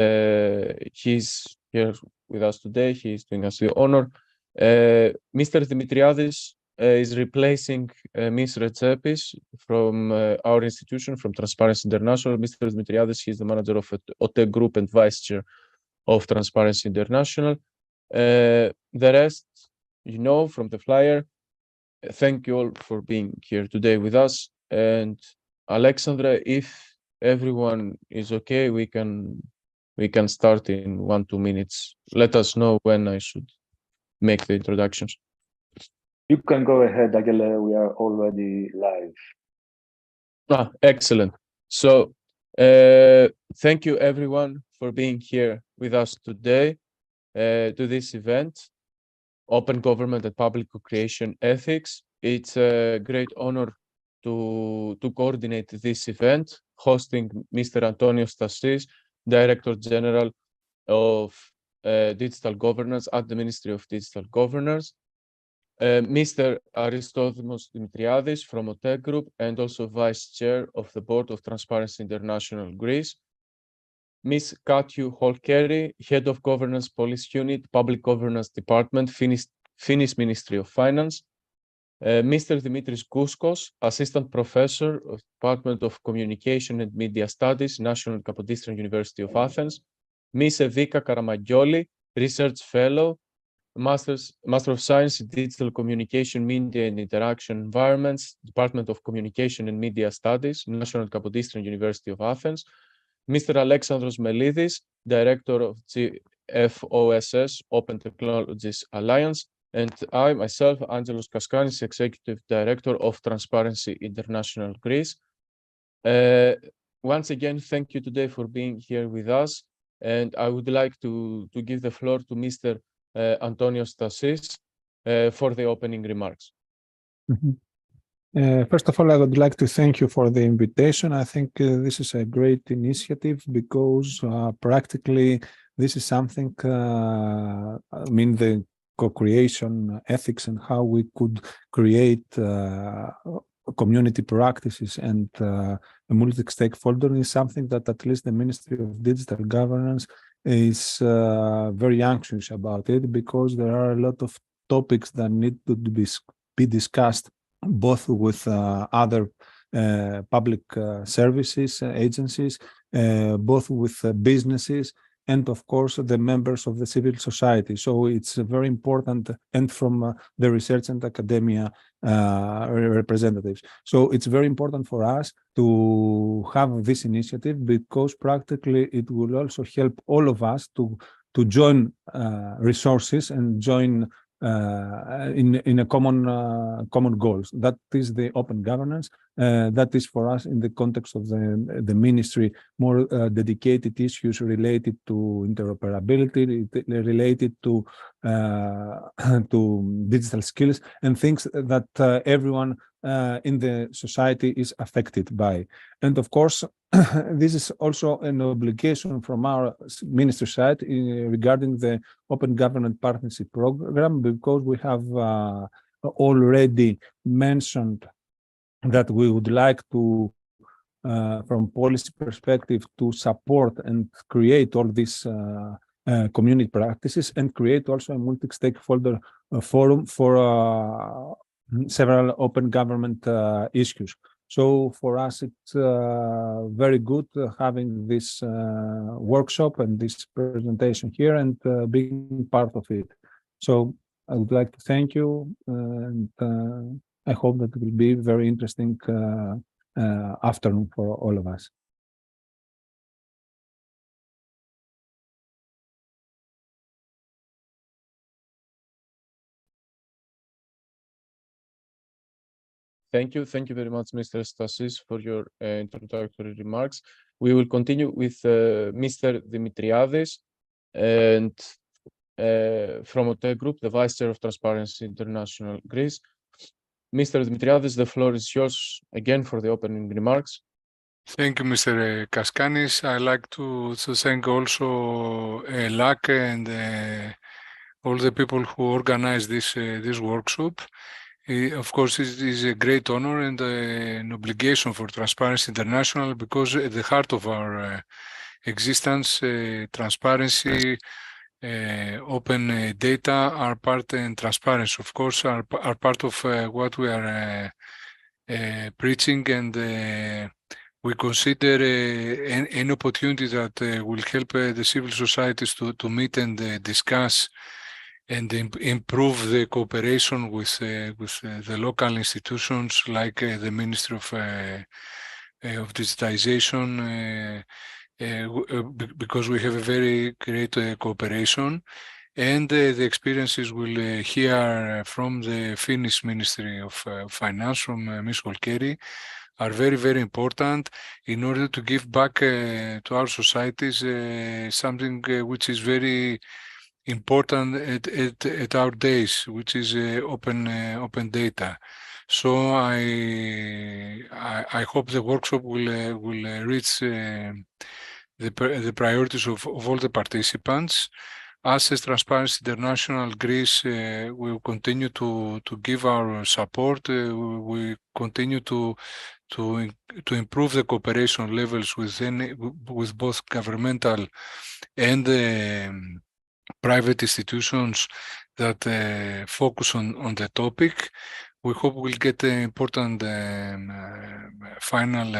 He's here with us today. He's doing us the honor. Mr. Dimitriadis is replacing Ms. Rentzepis from our institution, from Transparency International. Mr. Dimitriadis, he's the manager of OTE Group and vice chair of Transparency International. The rest, you know, from the flyer. Thank you all for being here today with us. And Alexandra, if everyone is okay, we can start in 1-2 minutes. Let us know when I should make the introductions. You can go ahead, Agile. We are already live. Excellent. So thank you everyone for being here with us today to this event, Open Government and Public Co-Creation Ethics. It's a great honor to coordinate this event, hosting Mr. Antonis Stasis, Director General of Digital Governance at the Ministry of Digital Governance, Mr. Aristodimos Dimitriadis from OTE Group, and also Vice Chair of the Board of Transparency International Greece, Ms. Katju Holkeri, Head of Governance Policy Unit, Public Governance Department, Finnish Ministry of Finance, Mr. Dimitris Gouscos, Assistant Professor of Department of Communication and Media Studies, National Kapodistrian University of Athens, Ms. Evika Karamagioli, Research Fellow, Master of Science in Digital Communication, Media and Interaction Environments, Department of Communication and Media Studies, National Kapodistrian University of Athens, Mr. Alexandros Melidis, Director of GFOSS, Open Technologies Alliance, and I, myself, Angelos Kaskanis, Executive Director of Transparency International Greece. Once again, thank you today for being here with us. And I would like to give the floor to Mr. Antonis Stasis for the opening remarks. First of all, I would like to thank you for the invitation. I think this is a great initiative because practically this is something, the co-creation ethics and how we could create community practices and a multi-stakeholder is something that at least the Ministry of Digital Governance is very anxious about it, because there are a lot of topics that need to be discussed both with other public services, agencies, both with businesses, and of course the members of the civil society. So it's very important, and from the research and academia representatives. So it's very important for us to have this initiative, because practically it will also help all of us to join resources and join in a common goals. That is the open governance. That is for us in the context of the ministry, more dedicated issues related to interoperability, related to digital skills and things that everyone in the society is affected by. And of course, this is also an obligation from our ministry side regarding the Open Government Partnership Program, because we have already mentioned that we would like to, from policy perspective, to support and create all these community practices and create also a multi-stakeholder forum for several open government issues. So for us, it's very good having this workshop and this presentation here and being part of it. So I would like to thank you, and I hope that it will be a very interesting afternoon for all of us. Thank you very much, Mr. Stasis, for your introductory remarks. We will continue with Mr. Dimitriadis, and from OTE Group, the Vice Chair of Transparency International Greece. Mr. Dimitriadis, the floor is yours again for the opening remarks. Thank you, Mr. Kaskanis. I'd like to thank also LAC and all the people who organized this workshop. Of course, it is a great honor and an obligation for Transparency International, because at the heart of our existence, transparency, open data are part, and transparency, of course, are part of what we are preaching, and we consider any opportunity that will help the civil societies to meet and discuss and improve the cooperation with the local institutions like the Ministry of Digitization, because we have a very great cooperation. And the experiences we'll hear from the Finnish Ministry of Finance, from Ms. Holkeri, are very, very important in order to give back to our societies something which is very important at our days, which is open data. So I hope the workshop will reach the priorities of all the participants. Us as Transparency International Greece, we will continue to give our support. We continue to improve the cooperation levels with both governmental and private institutions that focus on the topic. We hope we'll get important final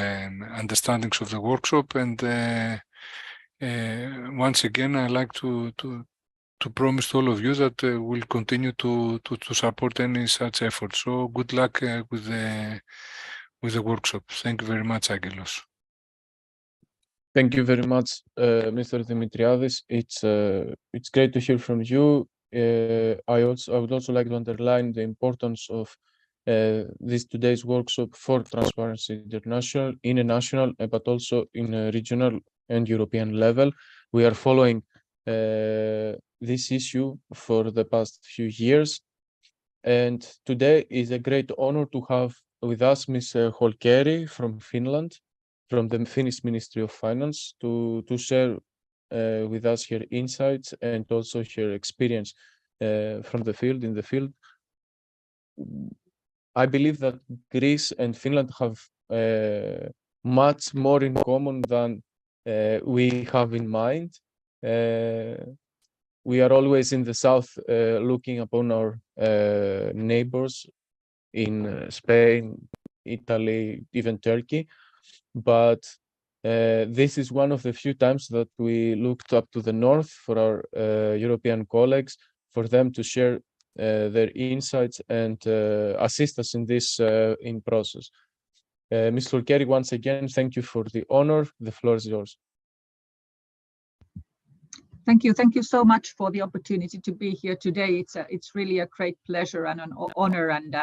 understandings of the workshop. And once again, I'd like to promise to all of you that we'll continue to support any such effort. So good luck with the workshop. Thank you very much, Angelos. Thank you very much, Mr. Dimitriadis. It's great to hear from you. I would also like to underline the importance of this today's workshop for Transparency International in a national, but also in a regional and European level. We are following this issue for the past few years, and today is a great honor to have with us Ms. Holkeri from Finland, from the Finnish Ministry of Finance, to share with us her insights and also her experience from the field, in the field. I believe that Greece and Finland have much more in common than we have in mind. We are always in the south looking upon our neighbors in Spain, Italy, even Turkey. But this is one of the few times that we looked up to the north for our European colleagues, for them to share their insights and assist us in this in process. Ms. Holkeri, once again, thank you for the honor. The floor is yours. Thank you. Thank you so much for the opportunity to be here today. It's really a great pleasure and an honor. And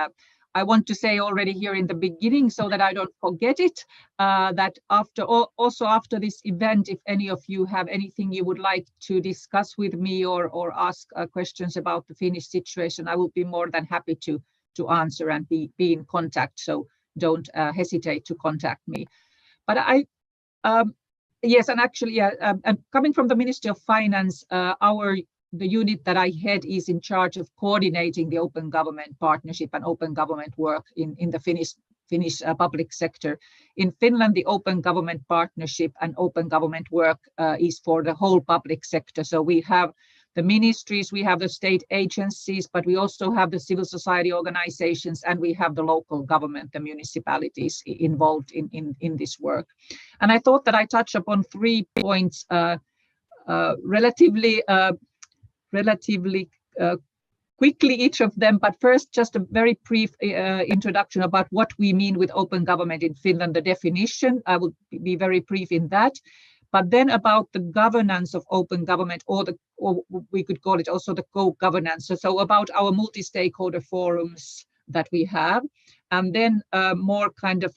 I want to say already here in the beginning, so that I don't forget it, that after this event, if any of you have anything you would like to discuss with me or ask questions about the Finnish situation, I will be more than happy to answer and be in contact. So don't hesitate to contact me. But yes, and actually, and coming from the Ministry of Finance, the unit that I head is in charge of coordinating the open government partnership and open government work in the Finnish public sector. In Finland, the open government partnership and open government work is for the whole public sector. So we have the ministries, we have the state agencies, but we also have the civil society organizations, and we have the local government, the municipalities involved in this work. And I thought that I touch upon 3 points relatively quickly, each of them. But first, just a very brief introduction about what we mean with open government in Finland, the definition. I will be very brief in that. But then about the governance of open government, or we could call it also the co-governance. So about our multi-stakeholder forums that we have, and then more kind of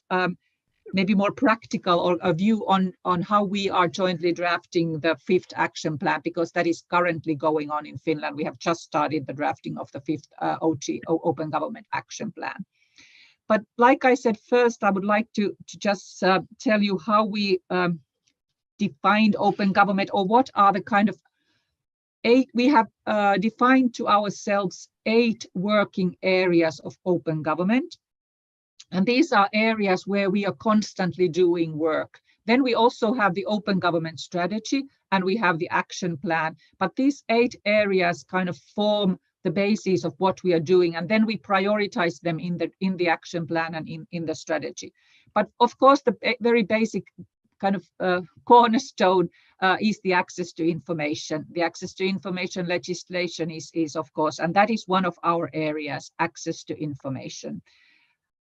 maybe more practical, or a view on how we are jointly drafting the 5th action plan, because that is currently going on in Finland. We have just started the drafting of the 5th Open Government Action Plan. But like I said, first, I would like to just tell you how we defined open government, or what are the kind of we have defined to ourselves 8 working areas of open government. And these are areas where we are constantly doing work. Then we also have the open government strategy, and we have the action plan. But these 8 areas kind of form the basis of what we are doing, and then we prioritize them in the action plan and in the strategy. But of course, the very basic kind of cornerstone is the access to information. The access to information legislation is of course, and that is one of our areas, access to information.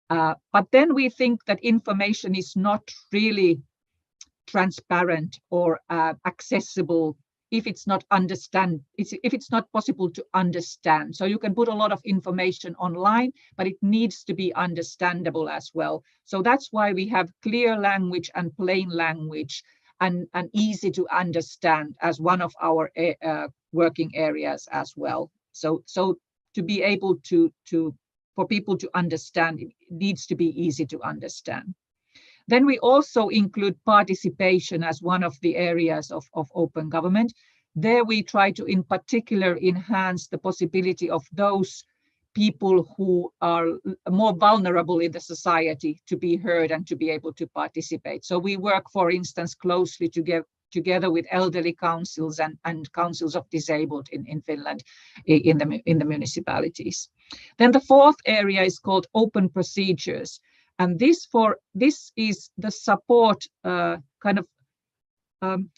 But then we think that information is not really transparent or accessible if it's not possible to understand. So you can put a lot of information online, but it needs to be understandable as well. So that's why we have clear language and plain language and easy to understand as one of our working areas as well. So to be able for people to understand, it needs to be easy to understand. Then we also include participation as one of the areas of open government. There we try to, in particular, enhance the possibility of those people who are more vulnerable in the society to be heard and to be able to participate. So we work, for instance, closely together with elderly councils and councils of disabled in Finland, in the municipalities. Then the 4th area is called open procedures. And this is the support,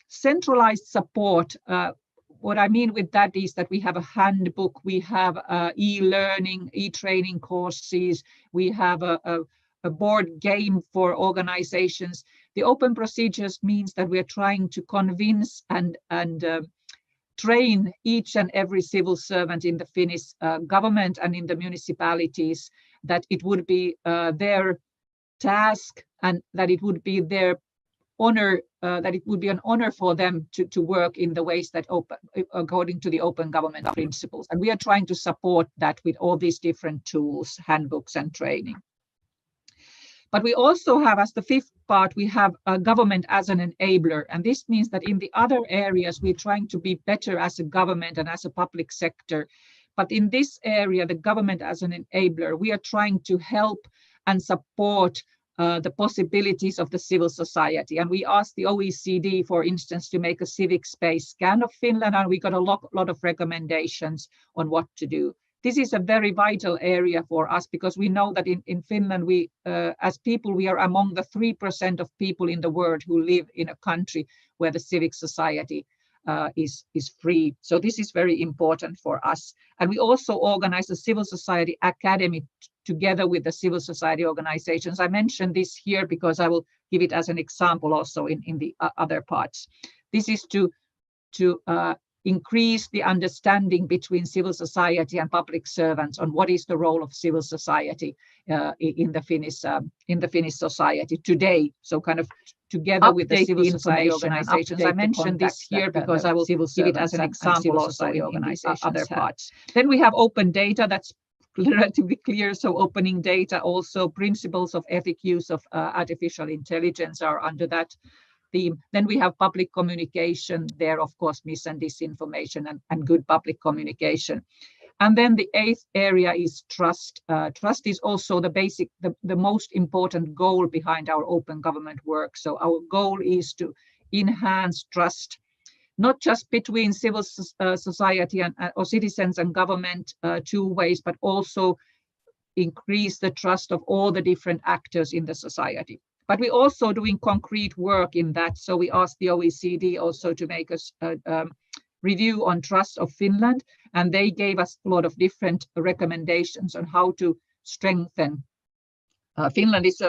centralized support. What I mean with that is that we have a handbook, we have e-learning, e-training courses, we have a board game for organizations. The open procedures means that we're trying to convince and train each and every civil servant in the Finnish government and in the municipalities that it would be their task and that it would be their honor, that it would be an honor for them to work in the ways that according to the open government principles. And we are trying to support that with all these different tools, handbooks and training. But we also have, as the 5th part, we have a government as an enabler. And this means that in the other areas, we're trying to be better as a government and as a public sector. But in this area, the government as an enabler, we are trying to help and support the possibilities of the civil society. And we asked the OECD, for instance, to make a civic space scan of Finland, and we got a lot of recommendations on what to do. This is a very vital area for us because we know that in Finland, we, as people, we are among the 3% of people in the world who live in a country where the civic society is free. So this is very important for us. And we also organize a civil society academy together with the civil society organizations. I mentioned this here because I will give it as an example also in the other parts. This is to increase the understanding between civil society and public servants on what is the role of civil society in the Finnish society today. So kind of together with the civil society organizations. I mentioned this here because I will give it as an example also in other parts. Then we have open data, that's relatively clear. So opening data, also principles of ethic use of artificial intelligence are under that theme. Then we have public communication there, of course, mis and disinformation and good public communication. And then the 8th area is trust. Trust is also the most important goal behind our open government work. So our goal is to enhance trust, not just between civil society or citizens and government 2 ways, but also increase the trust of all the different actors in the society. But we're also doing concrete work in that. So we asked the OECD also to make us a review on trust of Finland, and they gave us a lot of different recommendations on how to strengthen. Finland is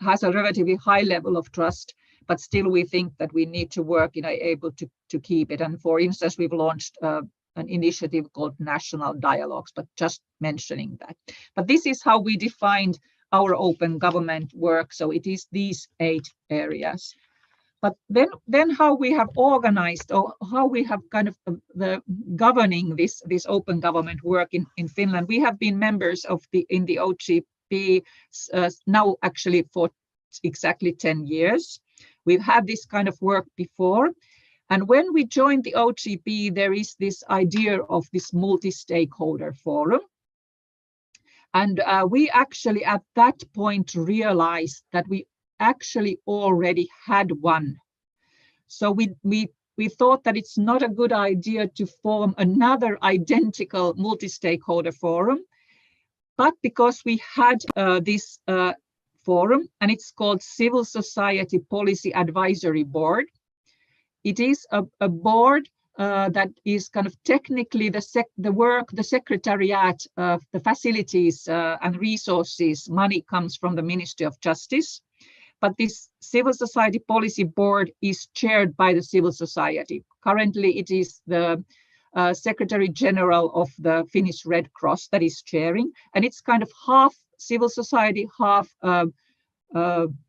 has a relatively high level of trust, but still we think that we need to work in able to keep it. And for instance, we've launched an initiative called National Dialogues, but just mentioning that. But this is how we defined our open government work. So it is these 8 areas. But then how we have organized or how we have kind of governing this open government work in Finland. We have been members in the OGP now actually for exactly 10 years. We've had this kind of work before. And when we joined the OGP, there is this idea of this multi-stakeholder forum. And we actually at that point realized that we actually already had one. So we thought that it's not a good idea to form another identical multi-stakeholder forum, but because we had this forum, and it's called Civil Society Policy Advisory Board. It is a board that is kind of technically the secretariat of the facilities and resources. Money comes from the Ministry of Justice. But this Civil Society Policy Board is chaired by the civil society. Currently, it is the Secretary General of the Finnish Red Cross that is chairing, and it's kind of half civil society, half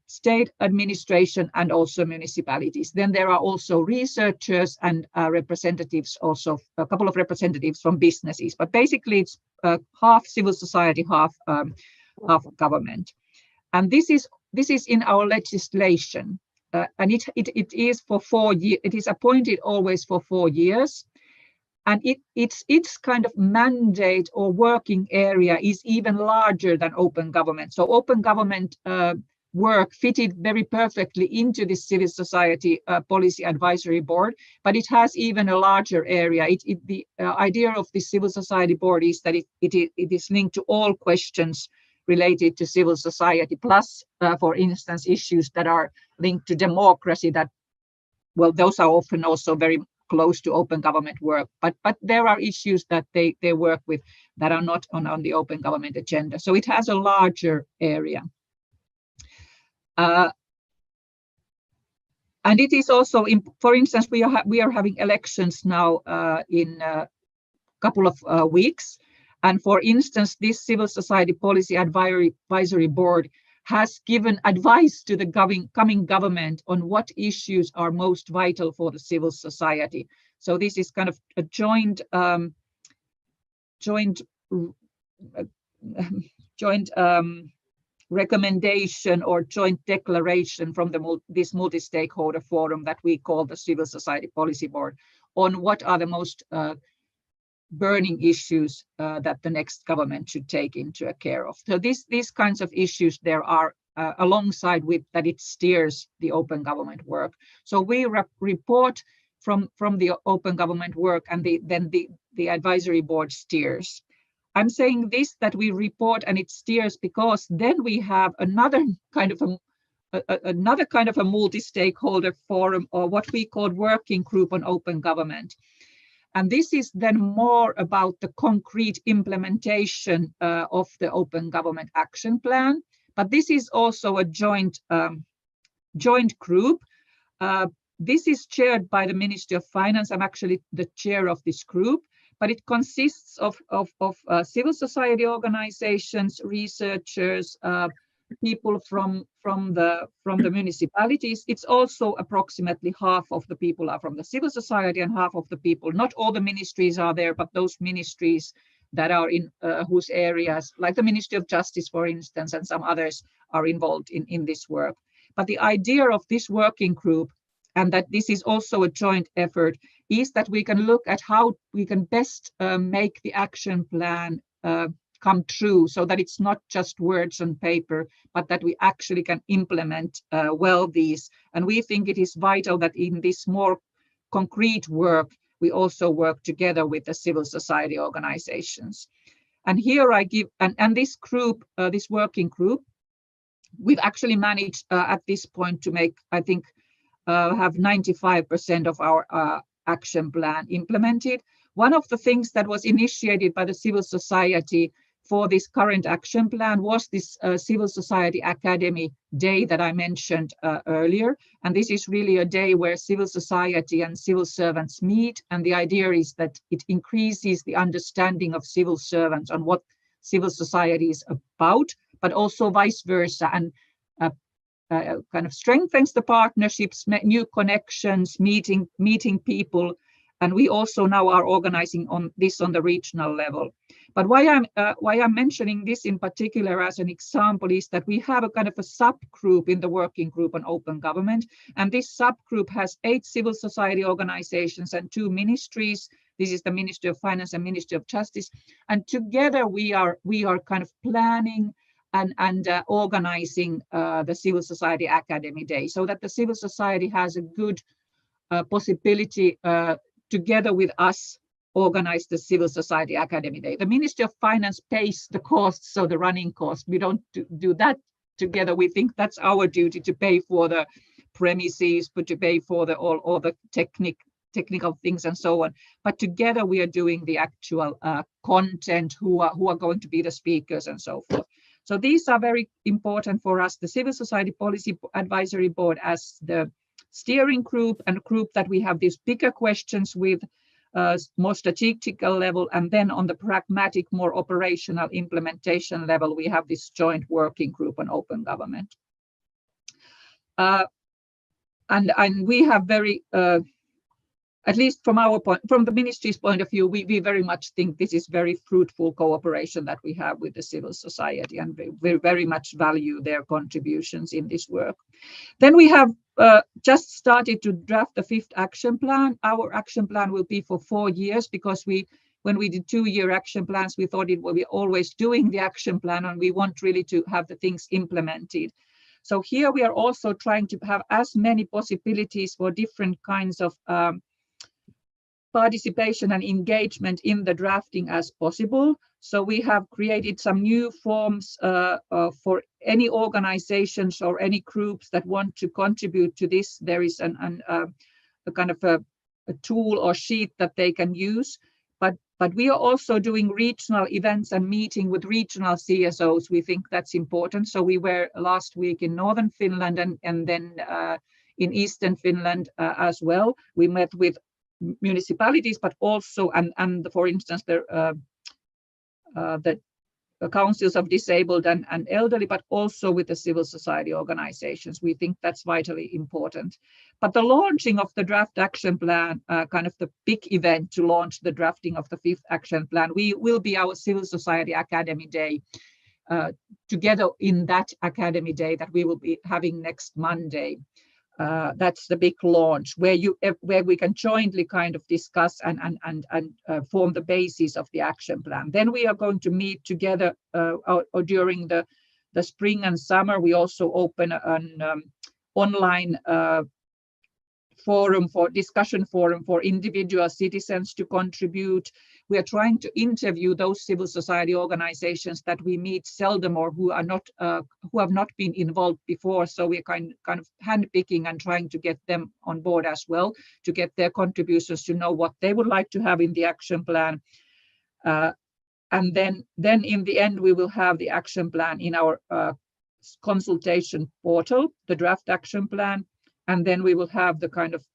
state administration, and also municipalities. Then there are also researchers and representatives, also a couple of representatives from businesses. But basically, it's half civil society, half government. And this is in our legislation, and it is for 4 years. It is appointed always for 4 years, and its kind of mandate or working area is even larger than open government. So open government work fitted very perfectly into this civil society policy advisory board, but it has even a larger area. The idea of the civil society board is that it is linked to all questions related to civil society, plus, for instance, issues that are linked to democracy that, well, those are often also very close to open government work, but there are issues that they work with that are not on the open government agenda. So it has a larger area. And it is also, for instance, we are having elections now in a couple of weeks. And for instance, this Civil Society Policy Advisory Board has given advice to the coming government on what issues are most vital for the civil society. So this is kind of a joint recommendation or joint declaration from this multi-stakeholder forum that we call the Civil Society Policy Board on what are the most burning issues that the next government should take into care of. So these kinds of issues there are alongside with that it steers the open government work. So we report from the open government work, and then the advisory board steers. I'm saying this, that we report and it steers, because then we have another kind of a multi-stakeholder forum, or what we call working group on open government. And this is then more about the concrete implementation of the Open Government Action Plan. But this is also a joint group. This is chaired by the Ministry of Finance. I'm actually the chair of this group, but it consists of civil society organizations, researchers, people from the municipalities. It's also approximately half of the people are from the civil society and half of the people. Not all the ministries are there, but those ministries that are in whose areas, like the Ministry of Justice, for instance, and some others are involved in this work. But the idea of this working group, and that this is also a joint effort, is that we can look at how we can best make the action plan come true, so that it's not just words on paper, but that we actually can implement well these. And we think it is vital that in this more concrete work, we also work together with the civil society organizations. And here I give, and this group, this working group, we've actually managed at this point to make, I think, have 95% of our action plan implemented. One of the things that was initiated by the civil society for this current action plan was this Civil Society Academy Day that I mentioned earlier. And this is really a day where civil society and civil servants meet. And the idea is that it increases the understanding of civil servants on what civil society is about, but also vice versa, and kind of strengthens the partnerships, new connections, meeting people. And we also now are organizing on this on the regional level. But why I'm mentioning this in particular as an example is that we have a kind of a subgroup in the working group on open government. And this subgroup has 8 civil society organizations and 2 ministries. This is the Ministry of Finance and Ministry of Justice. And together we are kind of planning and organizing the Civil Society Academy Day, so that the civil society has a good possibility together with us organize the Civil Society Academy Day. The Ministry of Finance pays the costs, so the running costs. We don't do that together. We think that's our duty to pay for the premises, but to pay for all the technical things and so on. But together we are doing the actual content, who are going to be the speakers and so forth. So these are very important for us. The Civil Society Policy Advisory Board as the steering group, and a group that we have these bigger questions with, more strategical level, and then on the pragmatic, more operational implementation level, we have this joint working group on open government. And we have very, at least from the ministry's point of view, we very much think this is very fruitful cooperation that we have with the civil society, and we very much value their contributions in this work. Then we have just started to draft the 5th action plan. Our action plan will be for 4 years, because when we did 2-year action plans, we thought it would be always doing the action plan, and we want really to have the things implemented. So here we are also trying to have as many possibilities for different kinds of participation and engagement in the drafting as possible. So we have created some new forms for any organizations or any groups that want to contribute to this. There is a kind of a tool or sheet that they can use. But we are also doing regional events and meeting with regional CSOs. We think that's important. So we were last week in Northern Finland and then in Eastern Finland as well. We met with municipalities, but also, and for instance, the councils of disabled and elderly, but also with the civil society organizations. We think that's vitally important. But the launching of the draft action plan, kind of the big event to launch the drafting of the 5th action plan, will be our Civil Society Academy Day. Together in that Academy Day that we will be having next Monday. That's the big launch where we can jointly kind of discuss and form the basis of the action plan. Then we are going to meet together or during the spring and summer. We also open an online discussion forum for individual citizens to contribute. We are trying to interview those civil society organizations that we meet seldom or who have not been involved before. So we're kind of handpicking and trying to get them on board as well, to get their contributions, to know what they would like to have in the action plan. And then in the end, we will have the action plan in our consultation portal, the draft action plan. And then we will have the kind of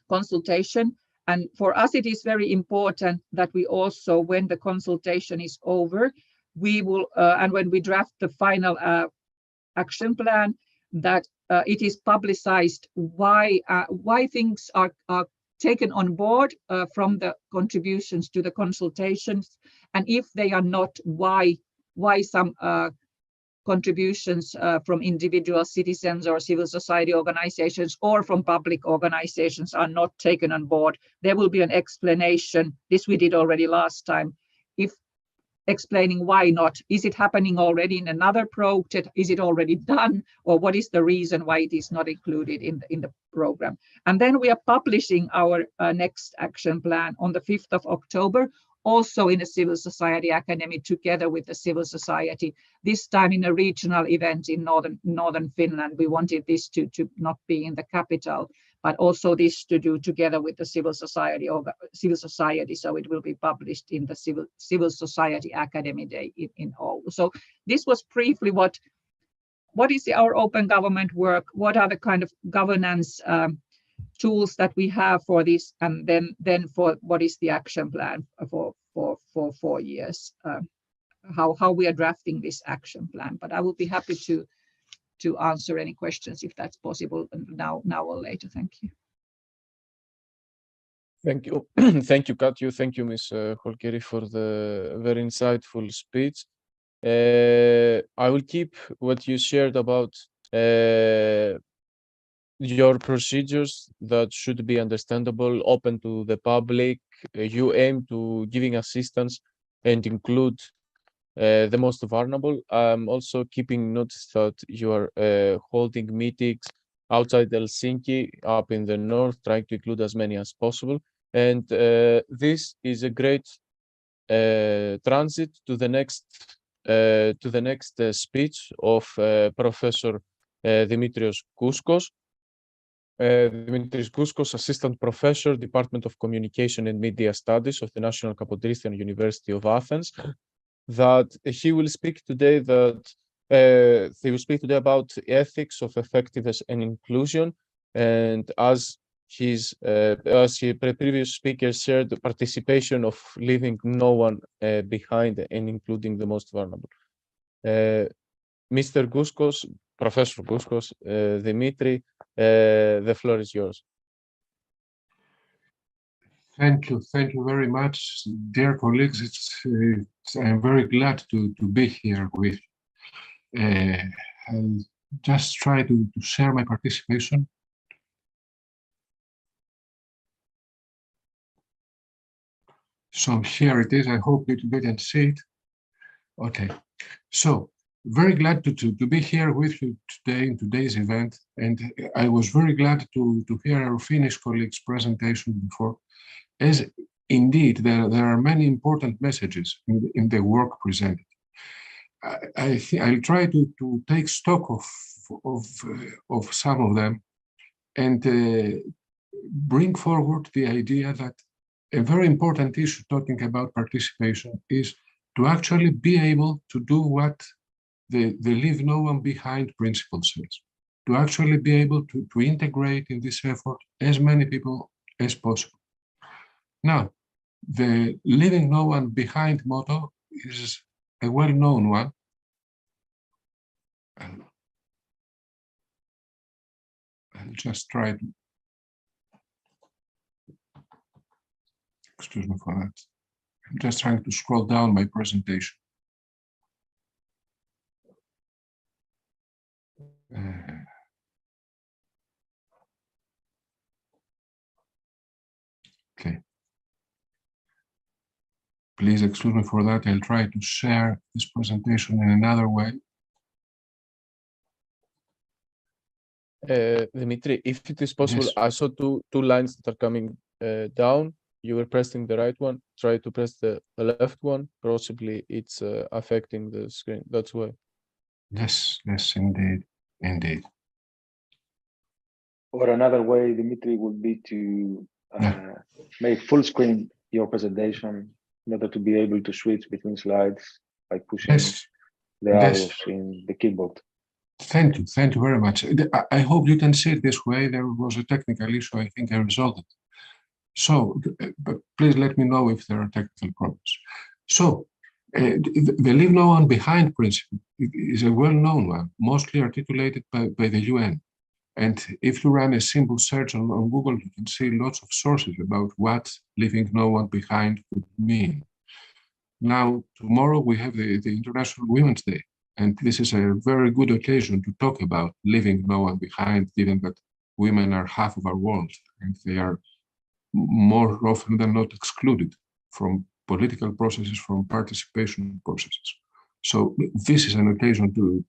consultation. And for us, it is very important that we also, when the consultation is over, we will, and when we draft the final action plan, that it is publicized why things are taken on board from the contributions to the consultations, and if they are not, why some contributions from individual citizens or civil society organizations or from public organizations are not taken on board. There will be an explanation. This we did already last time. If explaining why not. Is it happening already in another project? Is it already done? Or what is the reason why it is not included in the program? And then we are publishing our next action plan on the 5th of October, also in a Civil Society Academy together with the civil society, this time in a regional event in northern Finland. We wanted this to not be in the capital, but also this to do together with the civil society. So it will be published in the Civil Society Academy Day in Oulu. So this was briefly what is our open government work, what are the kind of governance tools that we have for this, and then for what is the action plan for 4 years, how we are drafting this action plan. But I will be happy to answer any questions if that's possible now or later. Thank you. Thank you. Thank you, Katju. Thank you, Ms. Holkeri, for the very insightful speech. I will keep what you shared about your procedures that should be understandable, open to the public. You aim to giving assistance and include the most vulnerable. I'm also keeping notice that you are holding meetings outside Helsinki, up in the north, trying to include as many as possible. And this is a great transit to the next speech of Professor Dimitris Gouscos. Dimitris Gouscos, Assistant Professor, Department of Communication and Media Studies of the National Kapodistrian University of Athens. That he will speak today about ethics of effectiveness and inclusion, and as previous speaker shared, the participation of leaving no one behind and including the most vulnerable. Mr. Gouscos, Professor Gouscos, Dimitri, the floor is yours. Thank you very much, dear colleagues. I'm very glad to be here with you. I'll just try to share my participation. So here it is. I hope you can see it. Okay. So very glad to be here with you today in today's event, and I was very glad to hear our Finnish colleagues' presentation before. As indeed, there are many important messages in the work presented. I'll try to take stock of some of them and bring forward the idea that a very important issue talking about participation is to actually be able to do what the leave no one behind principle says, to actually be able to integrate in this effort as many people as possible. Now, the leaving no one behind motto is a well-known one. I'll just try to, excuse me for that. I'm just trying to scroll down my presentation. Okay. Please excuse me for that. I'll try to share this presentation in another way. Dimitri, if it is possible, Yes. I saw two lines that are coming down. You were pressing the right one. Try to press the left one. Possibly it's affecting the screen. That's why. Yes, indeed. Or another way, Dimitri, would be to make full screen your presentation in order to be able to switch between slides by pushing the arrows in the keyboard. Thank you very much. I hope you can see it this way. There was a technical issue. I think I resolved it. So, but please let me know if there are technical problems. So, the leave no one behind principle is a well-known one, mostly articulated by the UN. And if you run a simple search on Google, you can see lots of sources about what leaving no one behind would mean. Now, tomorrow we have the International Women's Day, and this is a very good occasion to talk about leaving no one behind, given that women are half of our world, and they are more often than not excluded from political processes, from participation processes. So this is an occasion to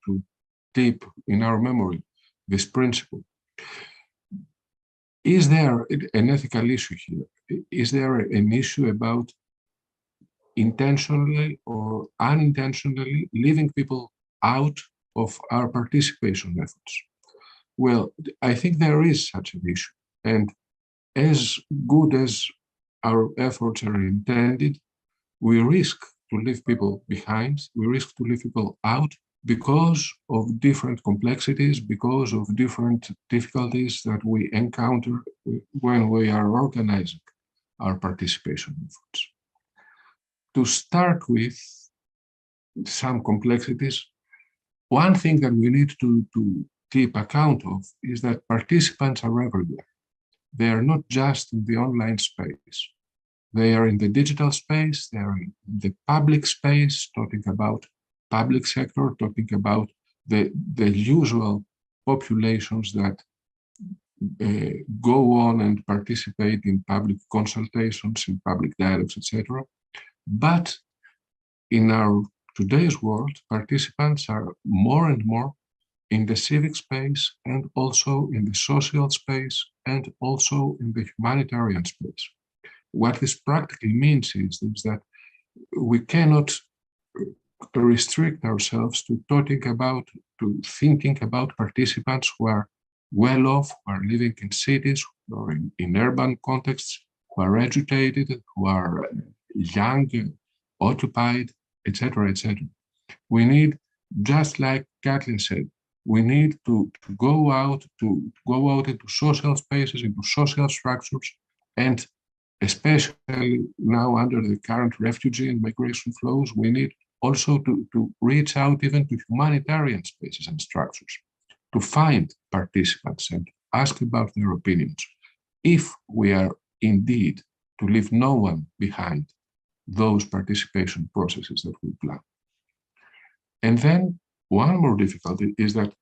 keep in our memory this principle. Is there an ethical issue here? Is there an issue about intentionally or unintentionally leaving people out of our participation efforts? Well, I think there is such an issue. And as good as our efforts are intended, we risk to leave people behind, we risk to leave people out because of different complexities, because of different difficulties that we encounter when we are organizing our participation efforts. To start with some complexities, one thing that we need to keep account of is that participants are everywhere. They are not just in the online space. They are in the digital space, they are in the public space, talking about public sector, talking about the usual populations that go on and participate in public consultations, in public dialogues, etc. But in our today's world, participants are more and more in the civic space and also in the social space and also in the humanitarian space. What this practically means is that we cannot restrict ourselves to thinking about participants who are well off, who are living in cities or in urban contexts, who are educated, who are young, occupied, etc., etc. We need, just like Katju said, we need to go out into social spaces, into social structures, and especially now under the current refugee and migration flows, we need also to reach out even to humanitarian spaces and structures, to find participants and ask about their opinions, if we are indeed to leave no one behind those participation processes that we plan. And then one more difficulty is that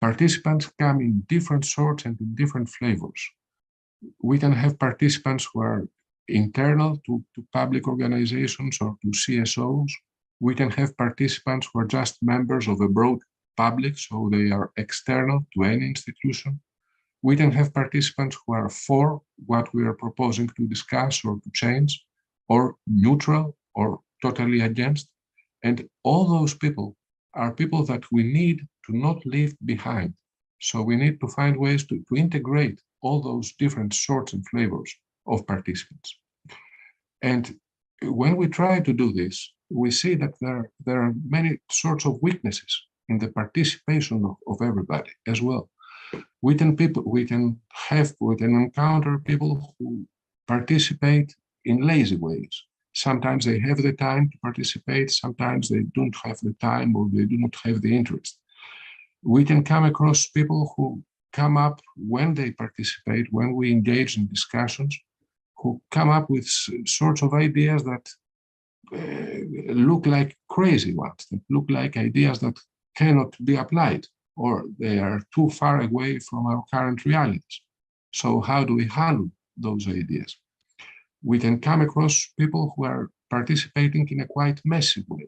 participants come in different sorts and in different flavors. We can have participants who are internal to public organizations or to CSOs. We can have participants who are just members of a broad public, so they are external to any institution. We can have participants who are for what we are proposing to discuss or to change, or neutral or totally against. And all those people are people that we need to not leave behind. So we need to find ways to integrate all those different sorts and flavors of participants. And when we try to do this, we see that there are many sorts of weaknesses in the participation of everybody as well. We can encounter people who participate in lazy ways. Sometimes they have the time to participate, sometimes they don't have the time or they do not have the interest. We can come across people who come up when they participate, when we engage in discussions, who come up with sorts of ideas that look like crazy ones, that look like ideas that cannot be applied, or they are too far away from our current realities. So how do we handle those ideas? We can come across people who are participating in a quite messy way.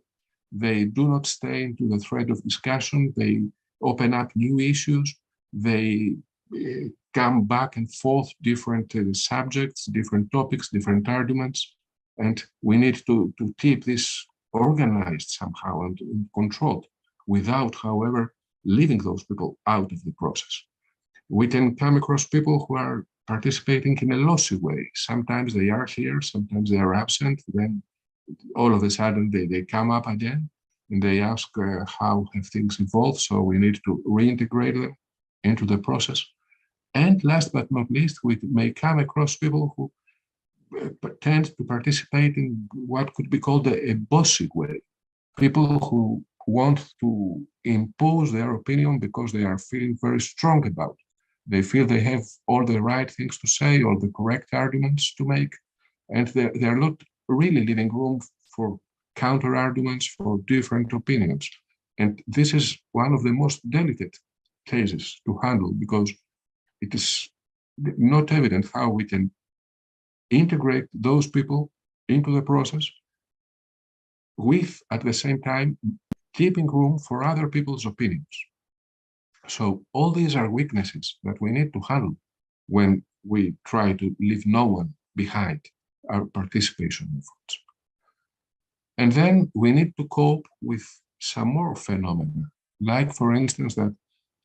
They do not stay into the thread of discussion. They open up new issues. They come back and forth, different subjects, different topics, different arguments. And we need to keep this organized somehow and controlled without, however, leaving those people out of the process. We can come across people who are participating in a lossy way. Sometimes they are here, sometimes they are absent, then all of a sudden they come up again and they ask how have things evolved, so we need to reintegrate them into the process. And last but not least, we may come across people who tend to participate in what could be called a bossy way. People who want to impose their opinion because they are feeling very strong about it. They feel they have all the right things to say, all the correct arguments to make, and they're not really leaving room for counter-arguments, for different opinions. And this is one of the most delicate cases to handle, because it is not evident how we can integrate those people into the process with, at the same time, keeping room for other people's opinions. So all these are weaknesses that we need to handle when we try to leave no one behind our participation efforts. And then we need to cope with some more phenomena, like, for instance, that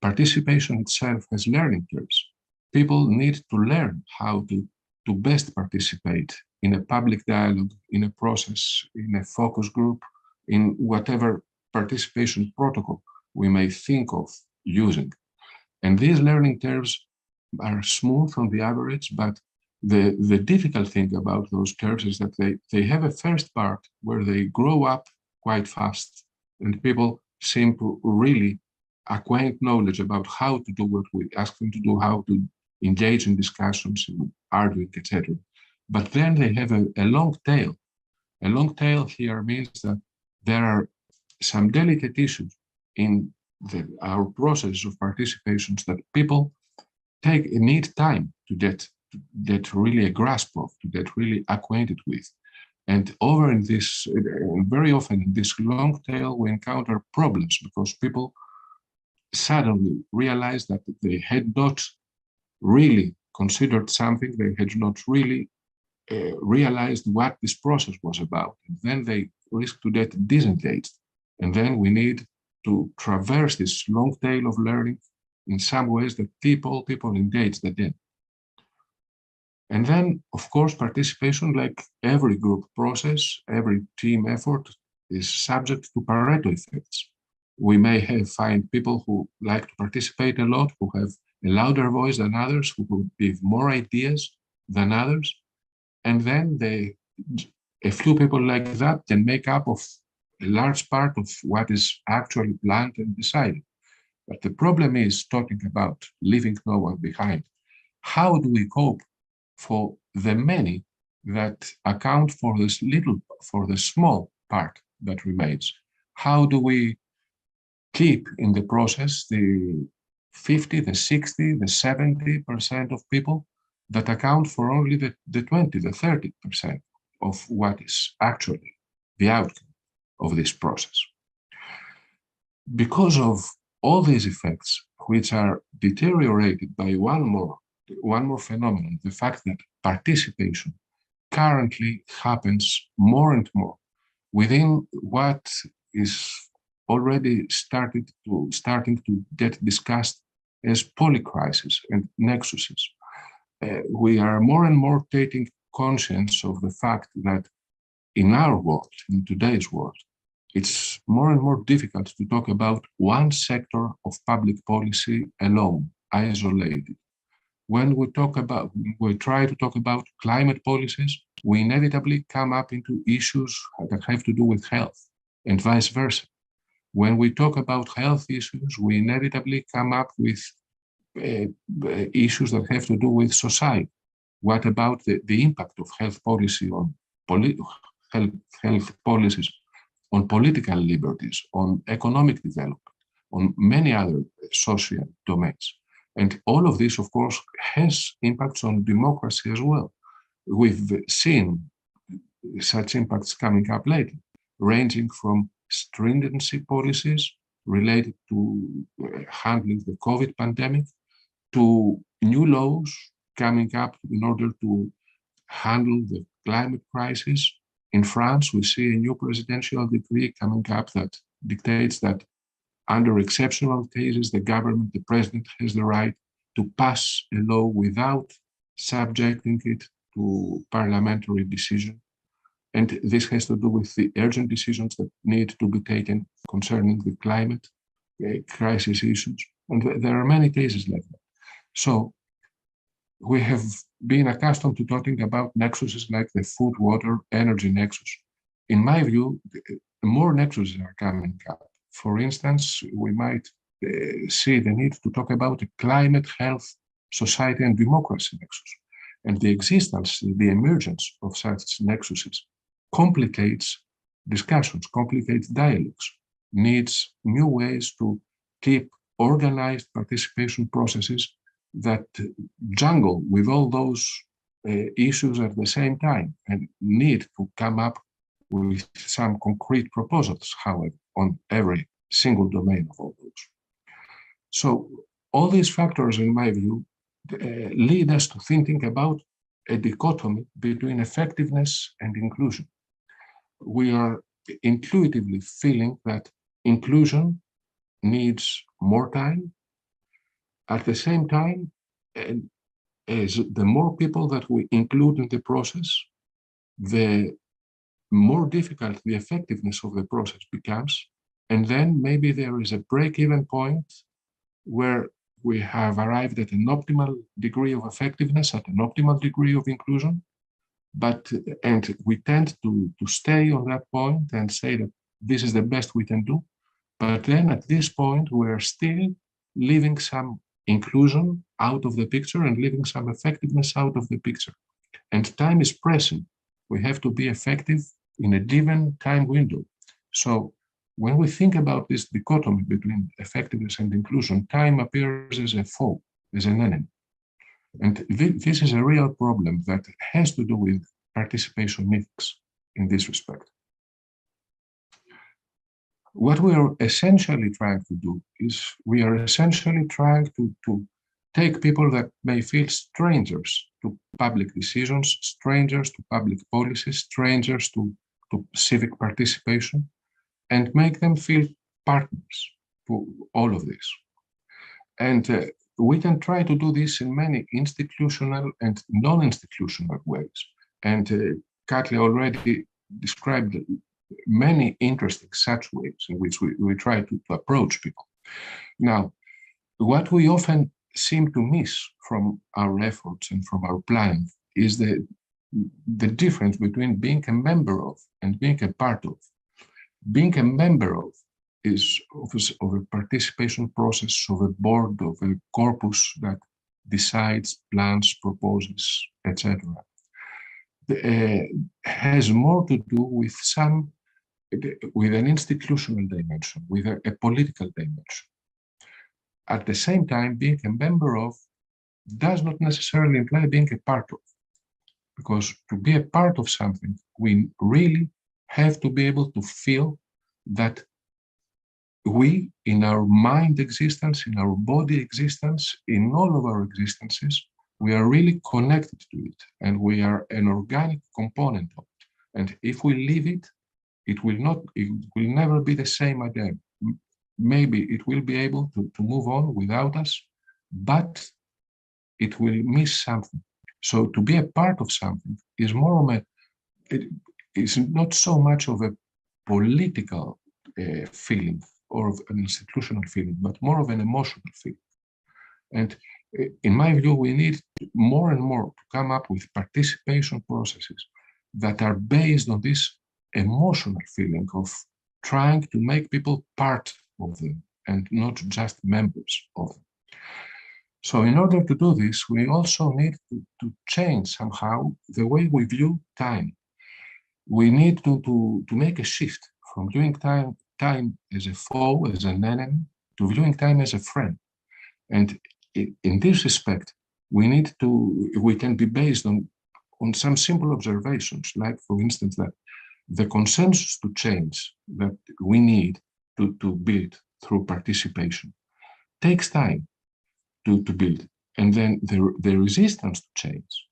participation itself has learning curves. People need to learn how to best participate in a public dialogue, in a process, in a focus group, in whatever participation protocol we may think of using. And these learning curves are smooth on the average, but the difficult thing about those curves is that they have a first part where they grow up quite fast, and people seem to really acquaint knowledge about how to do what we ask them to do, how to engage in discussions, in arguing, etc. But then they have a long tail. A long tail here means that there are some delicate issues in our process of participations that people need time to get really a grasp of, to get really acquainted with. And very often in this long tail, we encounter problems because people suddenly realize that they had not really considered something, they had not really realized what this process was about. And then they risk to get disengaged. And then we need to traverse this long tail of learning in some ways that people engaged again. And then, of course, participation, like every group process, every team effort, is subject to Pareto effects. We may find people who like to participate a lot, who have a louder voice than others, who will give more ideas than others. And then a few people like that can make up of a large part of what is actually planned and decided. But the problem is talking about leaving no one behind. How do we cope for the many that account for the small part that remains? How do we keep in the process the 50, the 60, the 70% of people that account for only the 20, the 30% of what is actually the outcome of this process? Because of all these effects, which are deteriorated by one more phenomenon, the fact that participation currently happens more and more within what is already starting to get discussed as polycrisis and nexuses. We are more and more taking conscience of the fact that in our world, in today's world, it's more and more difficult to talk about one sector of public policy alone, isolated. When we try to talk about climate policies, we inevitably come up into issues that have to do with health and vice versa. When we talk about health issues, we inevitably come up with issues that have to do with society. What about the impact of health policy on health policies on political liberties, on economic development, on many other social domains? And all of this, of course, has impacts on democracy as well. We've seen such impacts coming up lately, ranging from stringency policies related to handling the COVID pandemic, to new laws coming up in order to handle the climate crisis. In France, we see a new presidential decree coming up that dictates that under exceptional cases, the government, the president, has the right to pass a law without subjecting it to parliamentary decision. And this has to do with the urgent decisions that need to be taken concerning the climate crisis issues. And there are many cases like that. So we have been accustomed to talking about nexuses like the food, water, energy nexus. In my view, more nexuses are coming up. For instance, we might see the need to talk about a climate, health, society, and democracy nexus. And the existence, the emergence of such nexuses complicates discussions, complicates dialogues, needs new ways to keep organized participation processes that jungle with all those issues at the same time and need to come up with some concrete proposals, however, on every single domain of all those. So all these factors, in my view, lead us to thinking about a dichotomy between effectiveness and inclusion. We are intuitively feeling that inclusion needs more time. At the same time, as the more people that we include in the process, the more difficult the effectiveness of the process becomes. And then maybe there is a break-even point where we have arrived at an optimal degree of effectiveness, at an optimal degree of inclusion, and we tend to stay on that point and say that this is the best we can do. But then at this point, we're still leaving some inclusion out of the picture and leaving some effectiveness out of the picture. And time is pressing. We have to be effective in a given time window. So when we think about this dichotomy between effectiveness and inclusion, time appears as a foe, as an enemy. And this is a real problem that has to do with participation ethics. in this respect. What we are essentially trying to do is we are essentially trying to take people that may feel strangers to public decisions, strangers to public policies, strangers to civic participation, and make them feel partners to all of this. And we can try to do this in many institutional and non-institutional ways. And Katja already described many interesting such ways in which we try to approach people. Now, what we often seem to miss from our efforts and from our plan is the difference between being a member of and being a part of. Being a member of is of a participation process, of a board, of a corpus that decides, plans, proposes, etc. Has more to do with an institutional dimension, with a political dimension. At the same time, being a member of does not necessarily imply being a part of, because to be a part of something, we really have to be able to feel that we, in our mind existence, in our body existence, in all of our existences, we are really connected to it, and we are an organic component of it. And if we leave it, it will never be the same again. Maybe it will be able to move on without us, but it will miss something. So to be a part of something is more of it is not so much of a political feeling or of an institutional feeling, but more of an emotional feeling. And in my view, we need more and more to come up with participation processes that are based on this emotional feeling of trying to make people part of them and not just members of them. So in order to do this, we also need to change somehow the way we view time. We need to make a shift from viewing time as a foe, as an enemy, to viewing time as a friend. And in this respect, we can be based on some simple observations, like, for instance, that the consensus to change that we need to build through participation takes time to build. And then the resistance to change,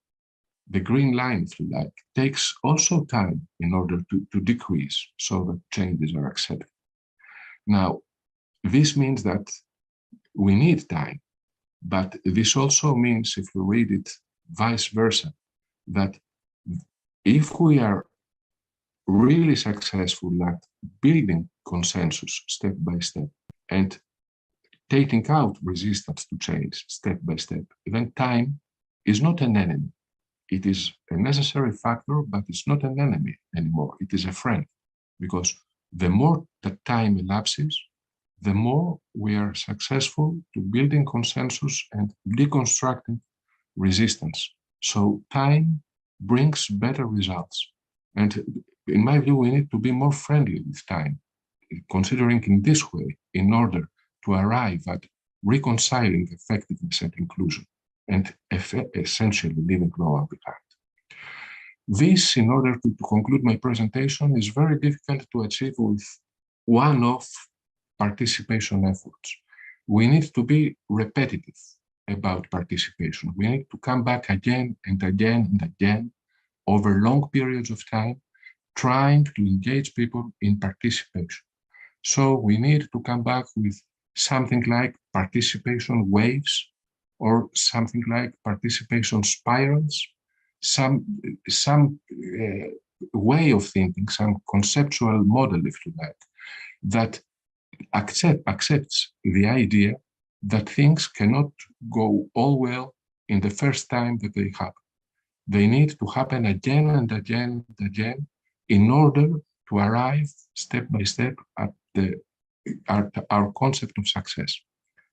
the green line, if you like, takes also time in order to decrease so that changes are accepted. Now, this means that we need time, but this also means, if you read it vice versa, that if we are really successful at building consensus step by step and taking out resistance to change step by step, then time is not an enemy. It is a necessary factor, but it's not an enemy anymore. It is a friend, because the more that time elapses, the more we are successful to building consensus and deconstructing resistance. So time brings better results. And in my view, we need to be more friendly with time, considering in this way, in order to arrive at reconciling effectiveness and inclusion, and essentially leaving no one behind. This, in order to conclude my presentation, is very difficult to achieve with one-off participation efforts. We need to be repetitive about participation. We need to come back again and again and again over long periods of time, trying to engage people in participation. So we need to come back with something like participation waves, or something like participation spirals, some way of thinking, some conceptual model, if you like, that accepts the idea that things cannot go all well in the first time that they happen. They need to happen again and again and again in order to arrive step by step at our concept of success.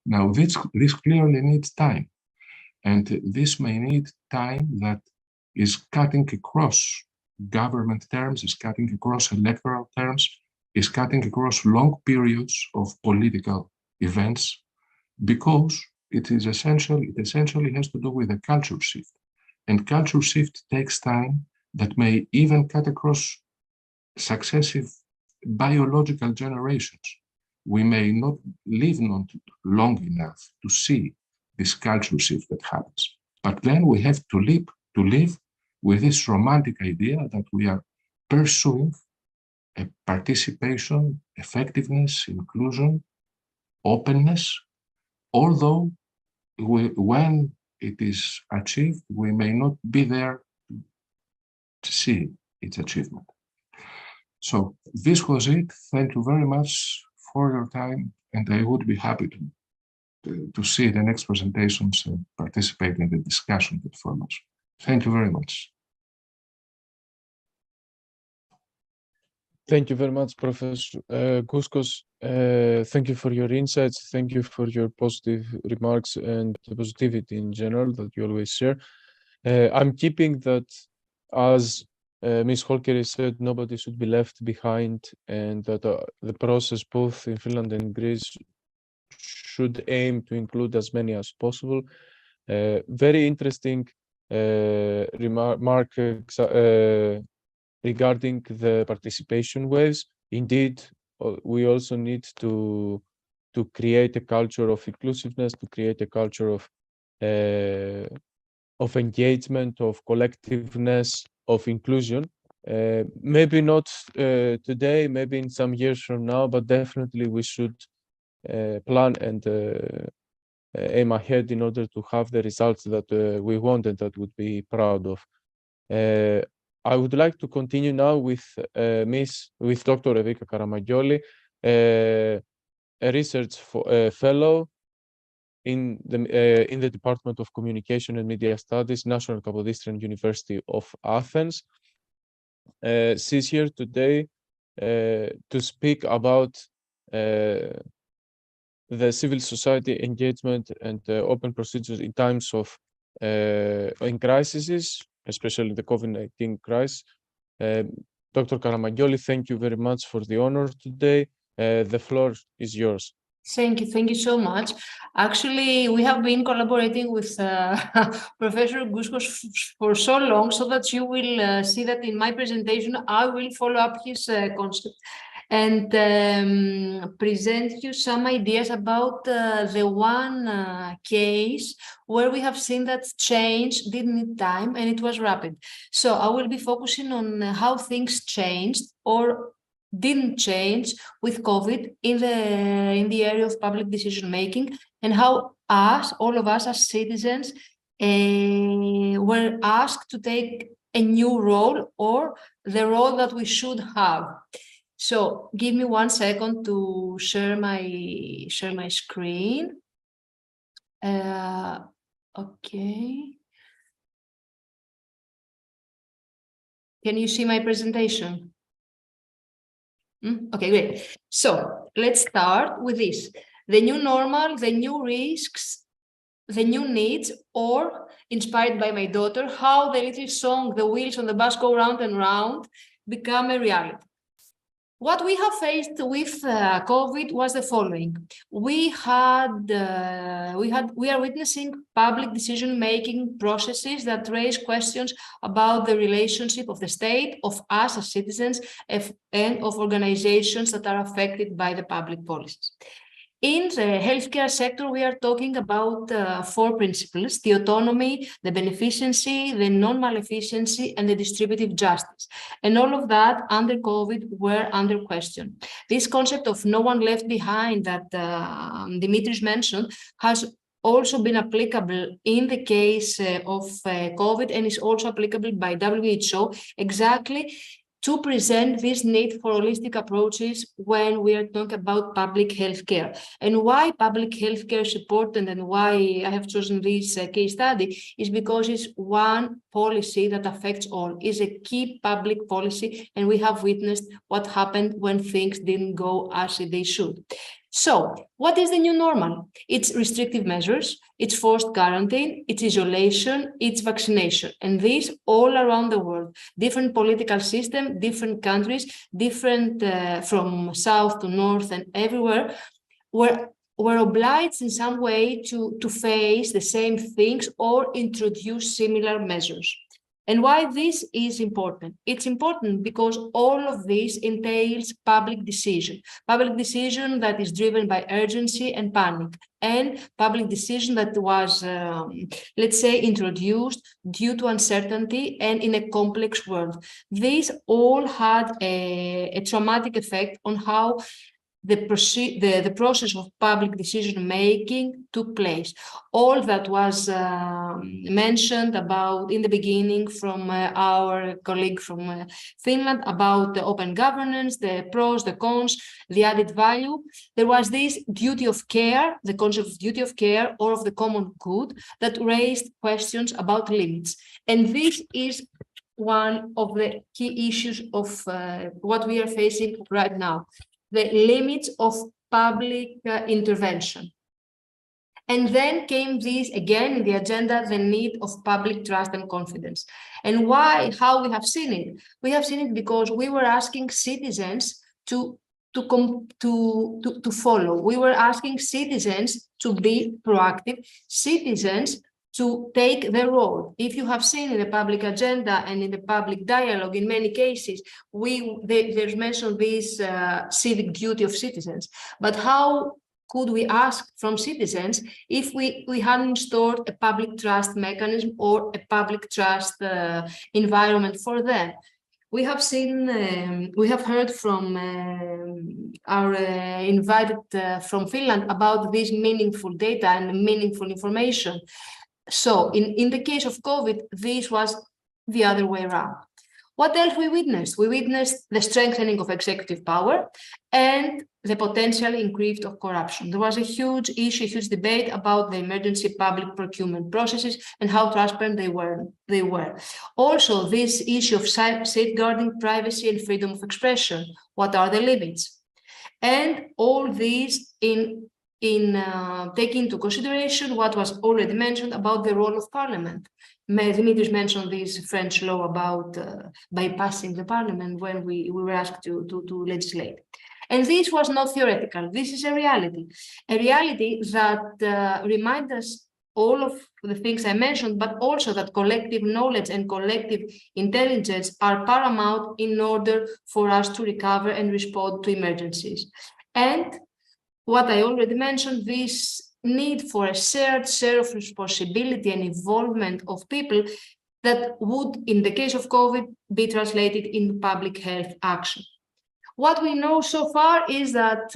Now, this clearly needs time, and this may need time that is cutting across government terms, is cutting across electoral terms, is cutting across long periods of political events, because it essentially has to do with a culture shift. And culture shift takes time that may even cut across successive biological generations. We may not live not long enough to see this cultural shift that happens. But then we have to live with this romantic idea that we are pursuing a participation, effectiveness, inclusion, openness, although when it is achieved, we may not be there to see its achievement. So this was it. Thank you very much for your time, and I would be happy to see the next presentations and participate in the discussion that follows. Thank you very much. Thank you very much, Professor Gouscos. Thank you for your insights. Thank you for your positive remarks and the positivity in general that you always share. I'm keeping that, as Ms. Holkeri said, nobody should be left behind, and that the process both in Finland and Greece should aim to include as many as possible. Very interesting remark regarding the participation waves. Indeed, we also need to create a culture of inclusiveness, to create a culture of engagement, of collectiveness, of inclusion. Maybe not today, maybe in some years from now, but definitely we should plan and aim ahead in order to have the results that we want and that would be proud of. I would like to continue now with Dr. Evika Karamagioli, a research fellow in the Department of Communication and Media Studies, National Kapodistrian University of Athens. She's here today to speak about the civil society engagement and open procedures in times of in crises, especially the COVID-19 crisis. Dr. Karamagioli, thank you very much for the honor today. The floor is yours. Thank you so much. Actually, we have been collaborating with Professor Gouscos for so long, so that you will see that in my presentation, I will follow up his concept and present you some ideas about the one case where we have seen that change did need time and it was rapid. So I will be focusing on how things changed or didn't change with COVID in the area of public decision making, and how all of us as citizens were asked to take a new role, or the role that we should have. So give me 1 second to share my screen. Okay. Can you see my presentation? Okay, great. So let's start with this. The new normal, the new risks, the new needs, or inspired by my daughter, how the little song, the wheels on the bus go round and round, become a reality. What we have faced with COVID was the following. We are witnessing public decision-making processes that raise questions about the relationship of the state, of us as citizens, and of organizations that are affected by the public policies. In the healthcare sector, we are talking about 4 principles: the autonomy, the beneficency, the non-maleficency, and the distributive justice. And all of that under COVID were under question. This concept of no one left behind that Dimitris mentioned has also been applicable in the case of COVID, and is also applicable by WHO, exactly to present this need for holistic approaches when we are talking about public health care. And why public health care is important, and why I have chosen this case study, is because it's one policy that affects all, is a key public policy, and we have witnessed what happened when things didn't go as they should. So what is the new normal? It's restrictive measures, it's forced quarantine, it's isolation, it's vaccination, and this all around the world. Different political system, different countries, different from south to north and everywhere, were obliged in some way to face the same things or introduce similar measures. And why this is important? It's important because all of this entails public decision that is driven by urgency and panic, and public decision that was, let's say, introduced due to uncertainty and in a complex world. These all had a traumatic effect on how the process of public decision-making took place. All that was mentioned about in the beginning from our colleague from Finland about the open governance, the pros, the cons, the added value. There was this duty of care, the concept of duty of care or of the common good that raised questions about limits. And this is one of the key issues of what we are facing right now. The limits of public intervention. And then came this again in the agenda, the need of public trust and confidence. And why, how we have seen it? We have seen it because we were asking citizens to follow. We were asking citizens to be proactive, citizens to take the role. If you have seen in the public agenda and in the public dialogue, in many cases, there's mentioned this civic duty of citizens. But how could we ask from citizens if we hadn't installed a public trust mechanism or a public trust environment for them? We have seen, we have heard from our invited from Finland about this meaningful data and meaningful information. So in the case of COVID, this was the other way around. What else we witnessed? We witnessed the strengthening of executive power and the potential increase of corruption. There was a huge issue, a huge debate about the emergency public procurement processes and how transparent they were. Also, this issue of safeguarding privacy and freedom of expression. What are the limits? And all these in taking into consideration what was already mentioned about the role of parliament. Dimitris mentioned this French law about bypassing the parliament when we were asked to legislate. And this was not theoretical. This is a reality that reminds us all of the things I mentioned, but also that collective knowledge and collective intelligence are paramount in order for us to recover and respond to emergencies. And what I already mentioned, this need for a shared share of responsibility and involvement of people that would, in the case of COVID, be translated in public health action. What we know so far is that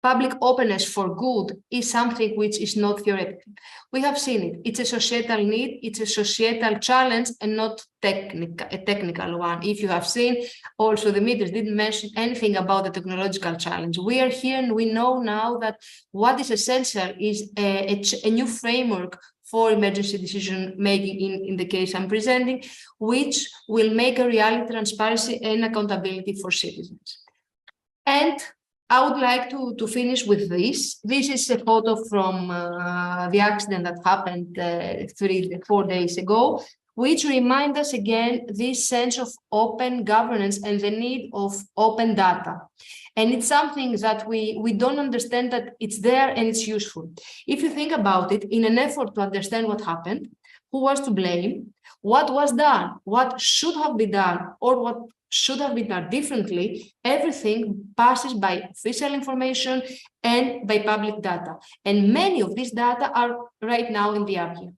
public openness for good is something which is not theoretical. We have seen it. It's a societal need, it's a societal challenge and not a technical one. If you have seen, also Dimitris didn't mention anything about the technological challenge. We are here and we know now that what is essential is a new framework for emergency decision making in the case I'm presenting, which will make a reality transparency and accountability for citizens. And I would like to finish with this. This is a photo from the accident that happened 4 days ago, which remind us again this sense of open governance and the need of open data. And it's something that we don't understand that it's there and it's useful. If you think about it, in an effort to understand what happened, who was to blame, what was done, what should have been done, or what should have been done differently, everything passes by official information and by public data. And many of these data are right now in the app here.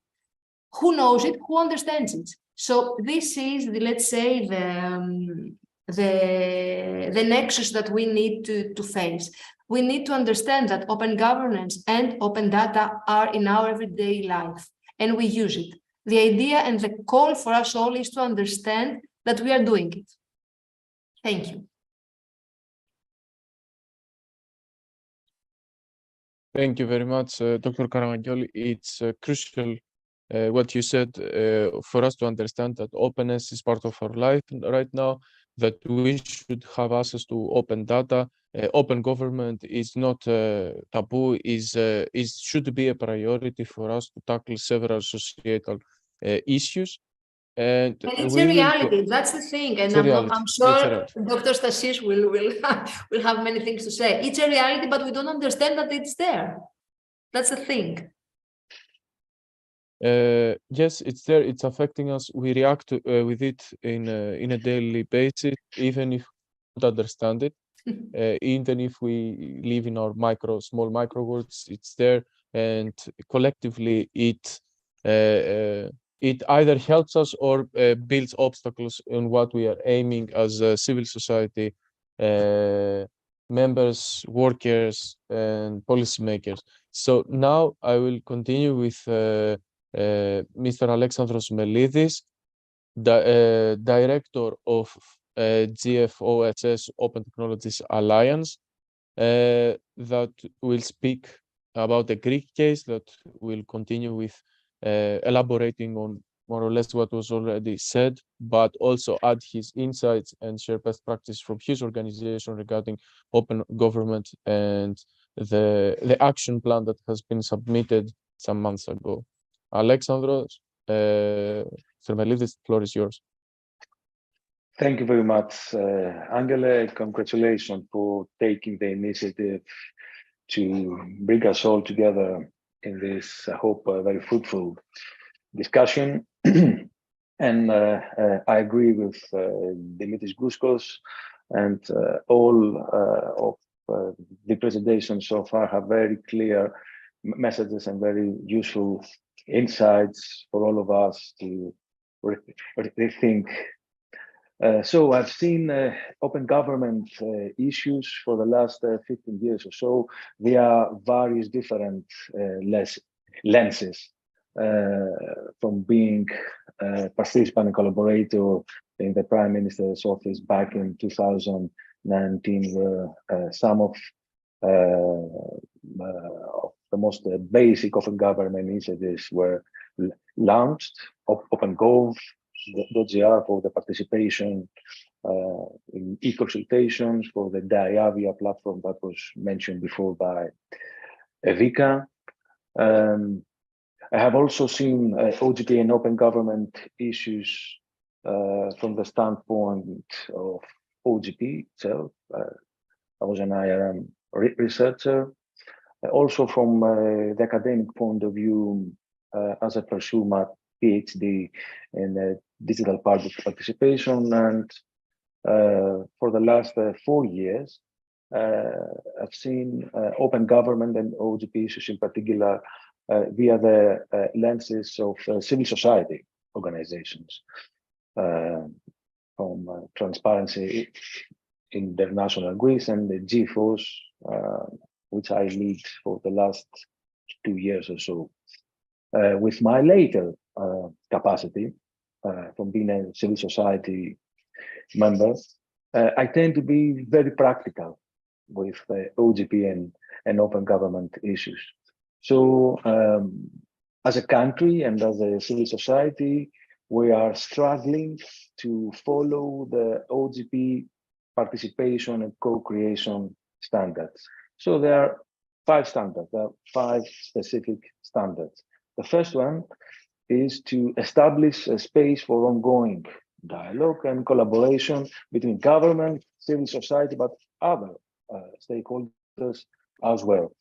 Who knows it? Who understands it? So this is, let's say, the nexus that we need to face. We need to understand that open governance and open data are in our everyday life, and we use it. The idea and the call for us all is to understand that we are doing it. Thank you. Thank you very much, Dr. Karamagioli. It's crucial what you said for us to understand that openness is part of our life right now, that we should have access to open data. Open government is not taboo, should be a priority for us to tackle several societal issues. And it's a reality, that's the thing. And I'm sure Dr. Stasis will have many things to say. It's a reality, but we don't understand that it's there. That's the thing. yes, it's there. It's affecting us. We react with it in a daily basis, even if we don't understand it. Even if we live in our small micro worlds, it's there, and collectively it either helps us or builds obstacles in what we are aiming as civil society members, workers, and policymakers. So now I will continue with Mr. Alexandros Melidis, the director of GFOSS Open Technologies Alliance, that will speak about the Greek case, that will continue with elaborating on more or less what was already said, but also add his insights and share best practice from his organization regarding open government and the action plan that has been submitted some months ago. Alexandros, Melidis, the floor is yours. Thank you very much, Angela. Congratulations for taking the initiative to bring us all together in this, I hope, very fruitful discussion. And I agree with Dimitris Gouscos, and all of the presentations so far have very clear messages and very useful insights for all of us to rethink. So I've seen open government issues for the last 15 years or so. There are various different lenses, from being a participant and collaborator in the Prime Minister's office back in 2019, where some of the most basic open government initiatives were launched, OpenGov.gr for the participation in e-consultations, for the Diavia platform that was mentioned before by Evika. I have also seen OGP and open government issues from the standpoint of OGP itself. I was an IRM researcher. Also from the academic point of view, as I pursue my PhD in digital public participation, and for the last 4 years, I've seen open government and OGP issues in particular via the lenses of civil society organizations, from Transparency International Greece and the GFOS, which I lead for the last 2 years or so. With my later capacity, from being a civil society member, I tend to be very practical with OGP and open government issues. So as a country and as a civil society, we are struggling to follow the OGP participation and co-creation standards. So there are 5 standards, there are 5 specific standards. The first one is to establish a space for ongoing dialogue and collaboration between government, civil society, but other stakeholders as well.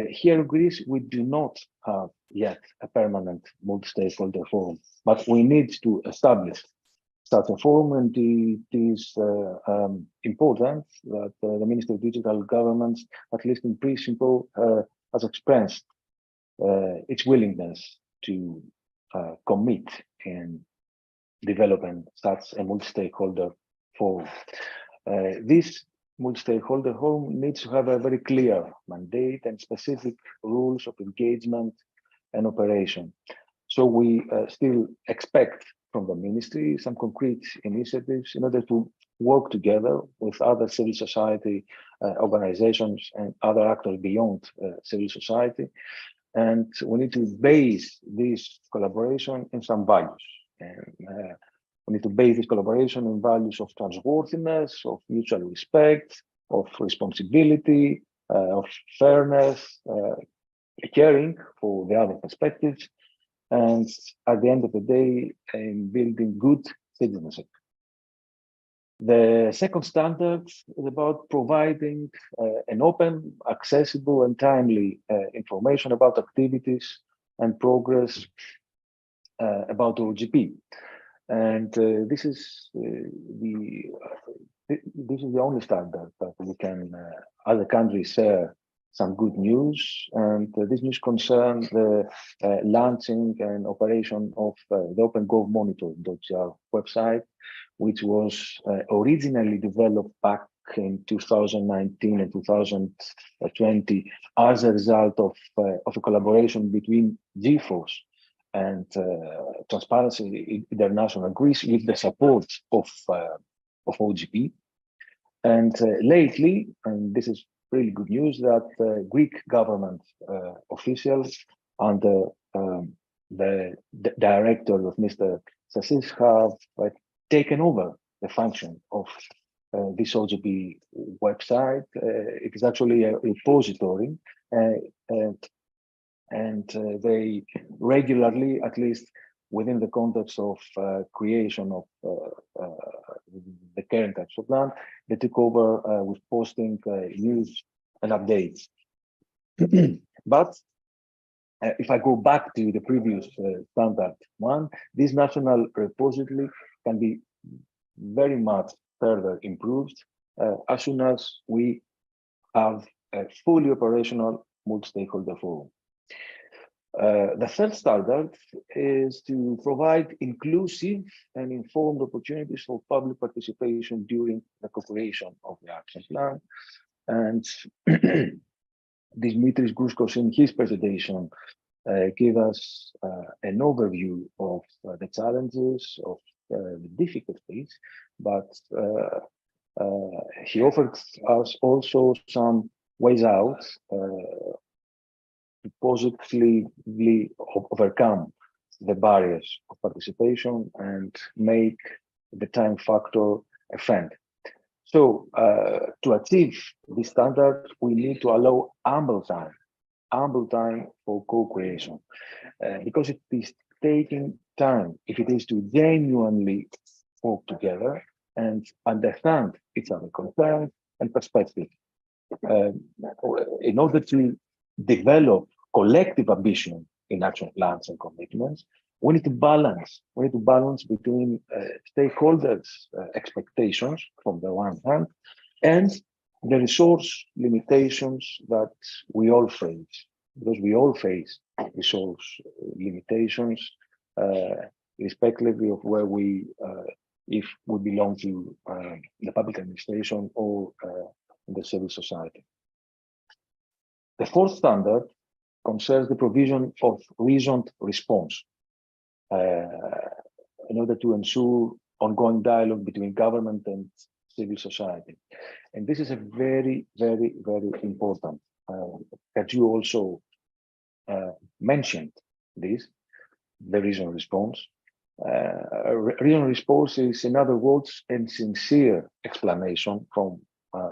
Here in Greece, we do not have yet a permanent multi-stakeholder forum, but we need to establish such a forum, and it is important that the Ministry of Digital Governments, at least in principle, has expressed its willingness to commit in developing such a multi-stakeholder forum. This multi-stakeholder forum needs to have a very clear mandate and specific rules of engagement and operation. So we still expect from the ministry some concrete initiatives in order to work together with other civil society organizations and other actors beyond civil society. And we need to base this collaboration in some values. And, we need to base this collaboration in values of trustworthiness, of mutual respect, of responsibility, of fairness, caring for the other perspectives, and at the end of the day, in building good citizenship. The second standard is about providing an open, accessible, and timely information about activities and progress about OGP. And this is the only standard that we can, other countries, share some good news. And this news concerns the launching and operation of the OpenGovMonitor.gr website, which was originally developed back in 2019 and 2020 as a result of a collaboration between GFOS and Transparency International Greece with the support of OGP. And lately, and this is really good news, that Greek government officials under the director of Mr. Stasis have taken over the function of this OGP website. It is actually a repository, and they regularly, at least within the context of creation of the current action plan, they took over with posting news and updates. But if I go back to the previous standard one, this national repository can be very much further improved as soon as we have a fully operational multi-stakeholder forum. The third standard is to provide inclusive and informed opportunities for public participation during the co-creation of the action plan. And Dimitris Gouscos, in his presentation, gave us an overview of the challenges, of the difficulties, but he offered us also some ways out to positively overcome the barriers of participation and make the time factor a friend. So to achieve this standard, we need to allow ample time for co-creation, because it is taking time, if it is to genuinely work together and understand each other's concerns and perspectives. In order to develop collective ambition in action plans and commitments, we need to balance between stakeholders' expectations from the one hand and the resource limitations that we all face, because we all face resource limitations, irrespectively of where we, if we belong to the public administration or the civil society. The fourth standard concerns the provision of reasoned response in order to ensure ongoing dialogue between government and civil society. And this is a very, very, very important. Katju also mentioned this, the reasoned response. Reasoned response is, in other words, a sincere explanation from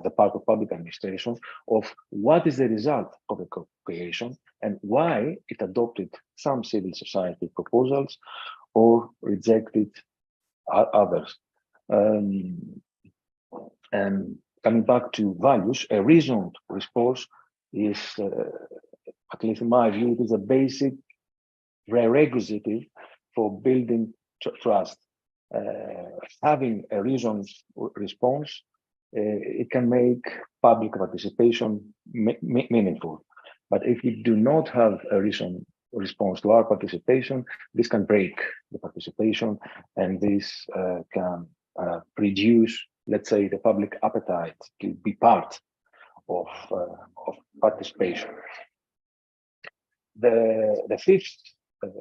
the part of public administration of what is the result of the co-creation and why it adopted some civil society proposals or rejected others. And coming back to values, a reasoned response is, at least in my view, it is a basic prerequisite for building trust. Having a reasoned response, it can make public participation meaningful. But if we do not have a reasoned response to our participation, this can break the participation, and this can reduce, let's say, the public appetite to be part of participation. The fifth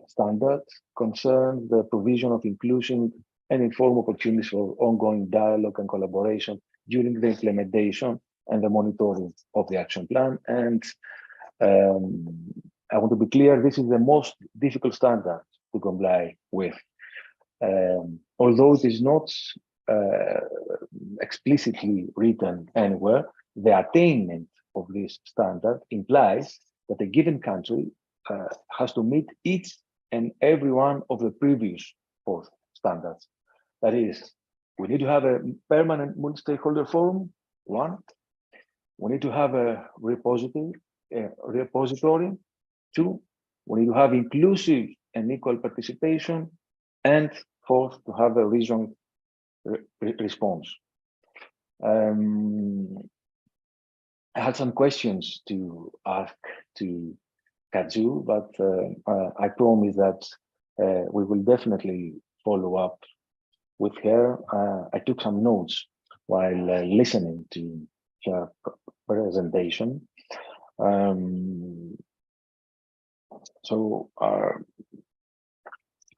standard concerns the provision of inclusion and informed opportunities for ongoing dialogue and collaboration during the implementation and the monitoring of the action plan. And I want to be clear, this is the most difficult standard to comply with. Although it is not explicitly written anywhere, the attainment of this standard implies that a given country has to meet each and every one of the previous four standards. That is, we need to have a permanent multi-stakeholder forum, one. We need to have a repository, two. We need to have inclusive and equal participation, and fourth, to have a reasoned response. I had some questions to ask to Katju, but I promise that we will definitely follow up with her. I took some notes while listening to her presentation. So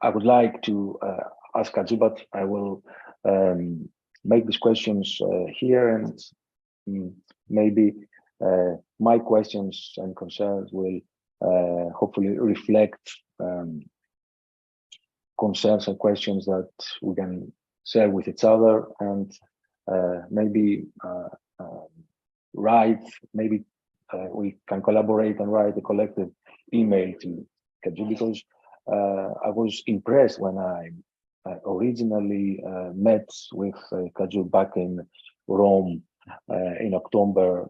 I would like to ask Katju, but I will make these questions here, and maybe my questions and concerns will hopefully reflect concerns and questions that we can share with each other, and maybe we can collaborate and write a collective email to Katju, because I was impressed when I originally met with Katju back in Rome in October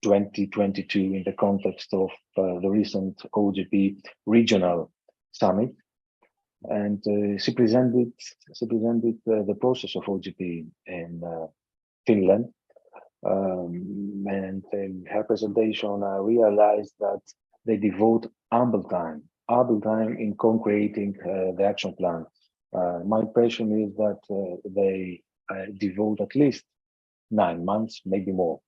2022 in the context of the recent OGP regional summit, and she presented the process of OGP in Finland. And in her presentation, I realized that they devote ample time in co-creating the action plan. My impression is that they devote at least 9 months, maybe more.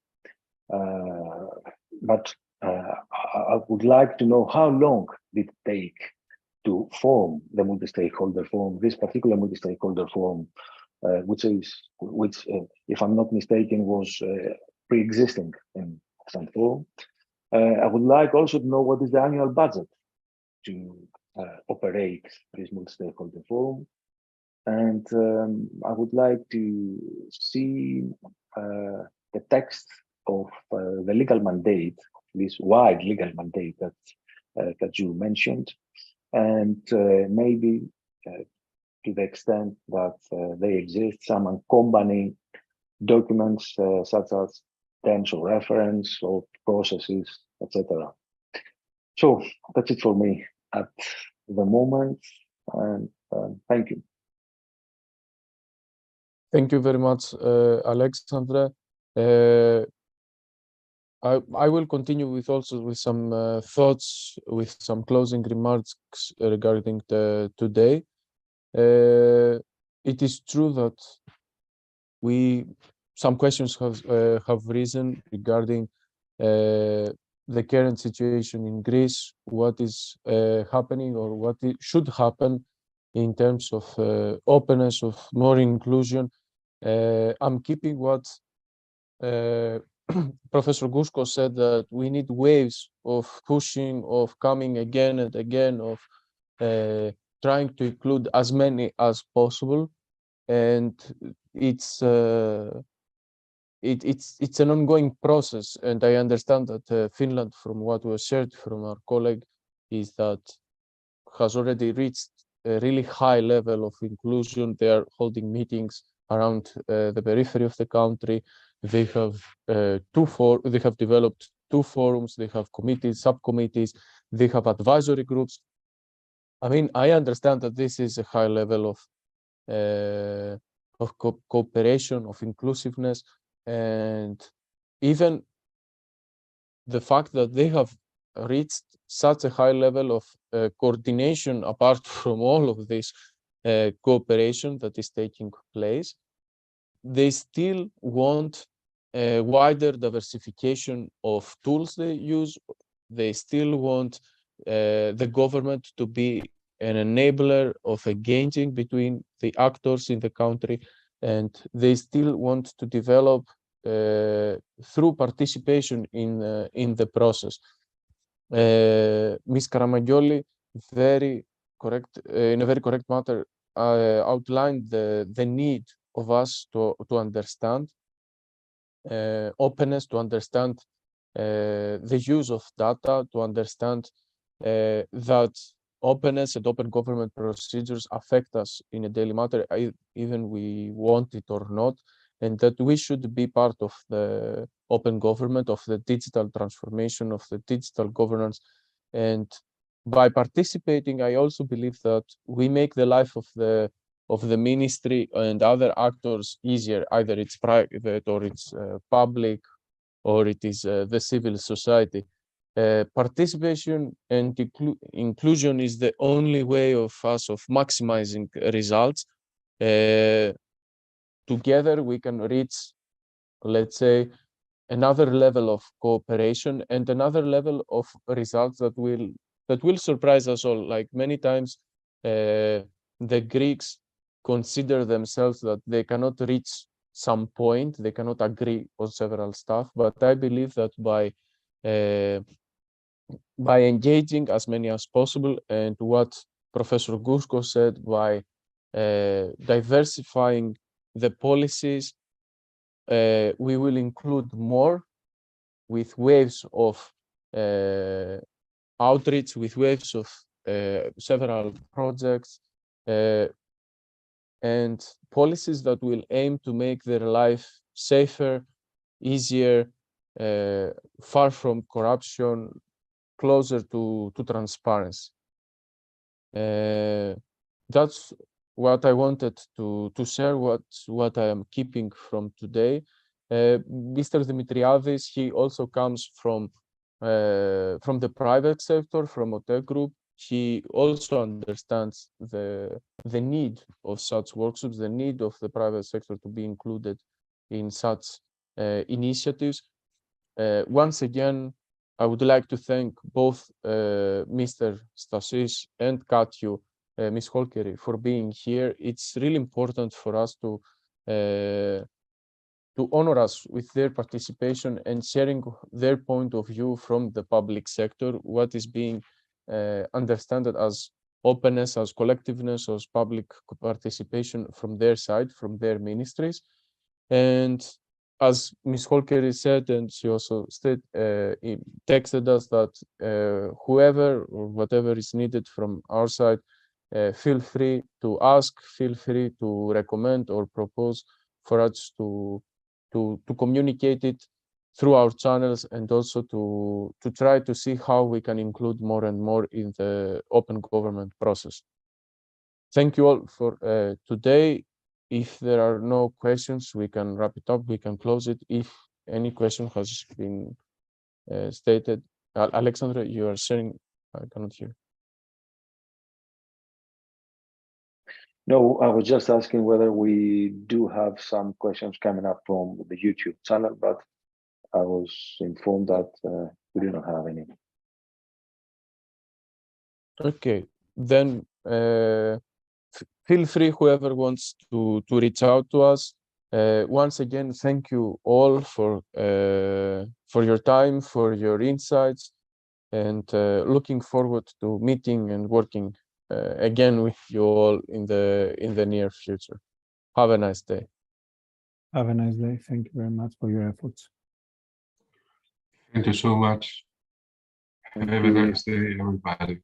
But I would like to know how long did it take to form the multi-stakeholder forum, this particular multi-stakeholder forum, which, if I'm not mistaken, was pre-existing in some form. I would like also to know what is the annual budget to operate this multi-stakeholder forum. And I would like to see the text of the legal mandate, this wide legal mandate that you mentioned, and maybe to the extent that they exist, some accompanying documents such as terms of reference or processes, etc. So that's it for me at the moment, and thank you. Thank you very much, Alexandra. I will continue with some thoughts, with some closing remarks regarding today. It is true that some questions have risen regarding the current situation in Greece, what is happening or what should happen in terms of openness, of more inclusion. I'm keeping what Professor Gouscos said, that we need waves of pushing, of coming again and again, of trying to include as many as possible. And it's an ongoing process. And I understand that Finland, from what was shared from our colleague, is that has already reached a really high level of inclusion. They are holding meetings around the periphery of the country. They have they have developed 2 forums. They have committees, subcommittees. They have advisory groups. I mean, I understand that this is a high level of cooperation, of inclusiveness, and even the fact that they have reached such a high level of coordination, apart from all of this cooperation that is taking place, they still want a wider diversification of tools they use. They still want the government to be an enabler of engaging between the actors in the country, and they still want to develop through participation in the process. Ms. Karamagioli, very correct, in a very correct manner, outlined the need of us to understand openness, to understand the use of data, to understand that openness and open government procedures affect us in a daily matter, even we want it or not, and that we should be part of the open government, of the digital transformation, of the digital governance. And by participating, I also believe that we make the life of the ministry and other actors easier. Either it's private or it's public, or it is the civil society. Participation and inclusion is the only way of us of maximizing results. Together we can reach, let's say, another level of cooperation and another level of results that will surprise us all. Like many times, the Greeks consider themselves that they cannot reach some point, they cannot agree on several stuff. But I believe that by engaging as many as possible, and what Professor Gouscos said, by diversifying the policies, we will include more, with waves of outreach, with waves of several projects, and policies that will aim to make their life safer, easier, far from corruption, closer to transparency. That's what I wanted to share, what I am keeping from today. Mr. Dimitriadis, he also comes from the private sector, from OTE Group. He also understands the need of such workshops, the need of the private sector to be included in such initiatives. Once again, I would like to thank both Mr. Stasis and Katju, Ms. Holkeri, for being here. It's really important for us to honor us with their participation and sharing their point of view from the public sector, what is being understood as openness, as collectiveness, as public participation from their side, from their ministries. And as Ms. Holkeri said, and she also texted us that whoever or whatever is needed from our side, feel free to ask, feel free to recommend or propose for us to communicate it through our channels, and also to try to see how we can include more and more in the open government process. Thank you all for today. If there are no questions, we can wrap it up, we can close it. If any question has been stated. Alexandra, you are sharing, I cannot hear. No, I was just asking whether we do have some questions coming up from the YouTube channel, but I was informed that we do not have any. Okay, then feel free, whoever wants to reach out to us. Once again, thank you all for your time, for your insights, and looking forward to meeting and working again with you all in the near future. Have a nice day. Have a nice day. Thank you very much for your efforts. Thank you so much. Have a nice day, everybody.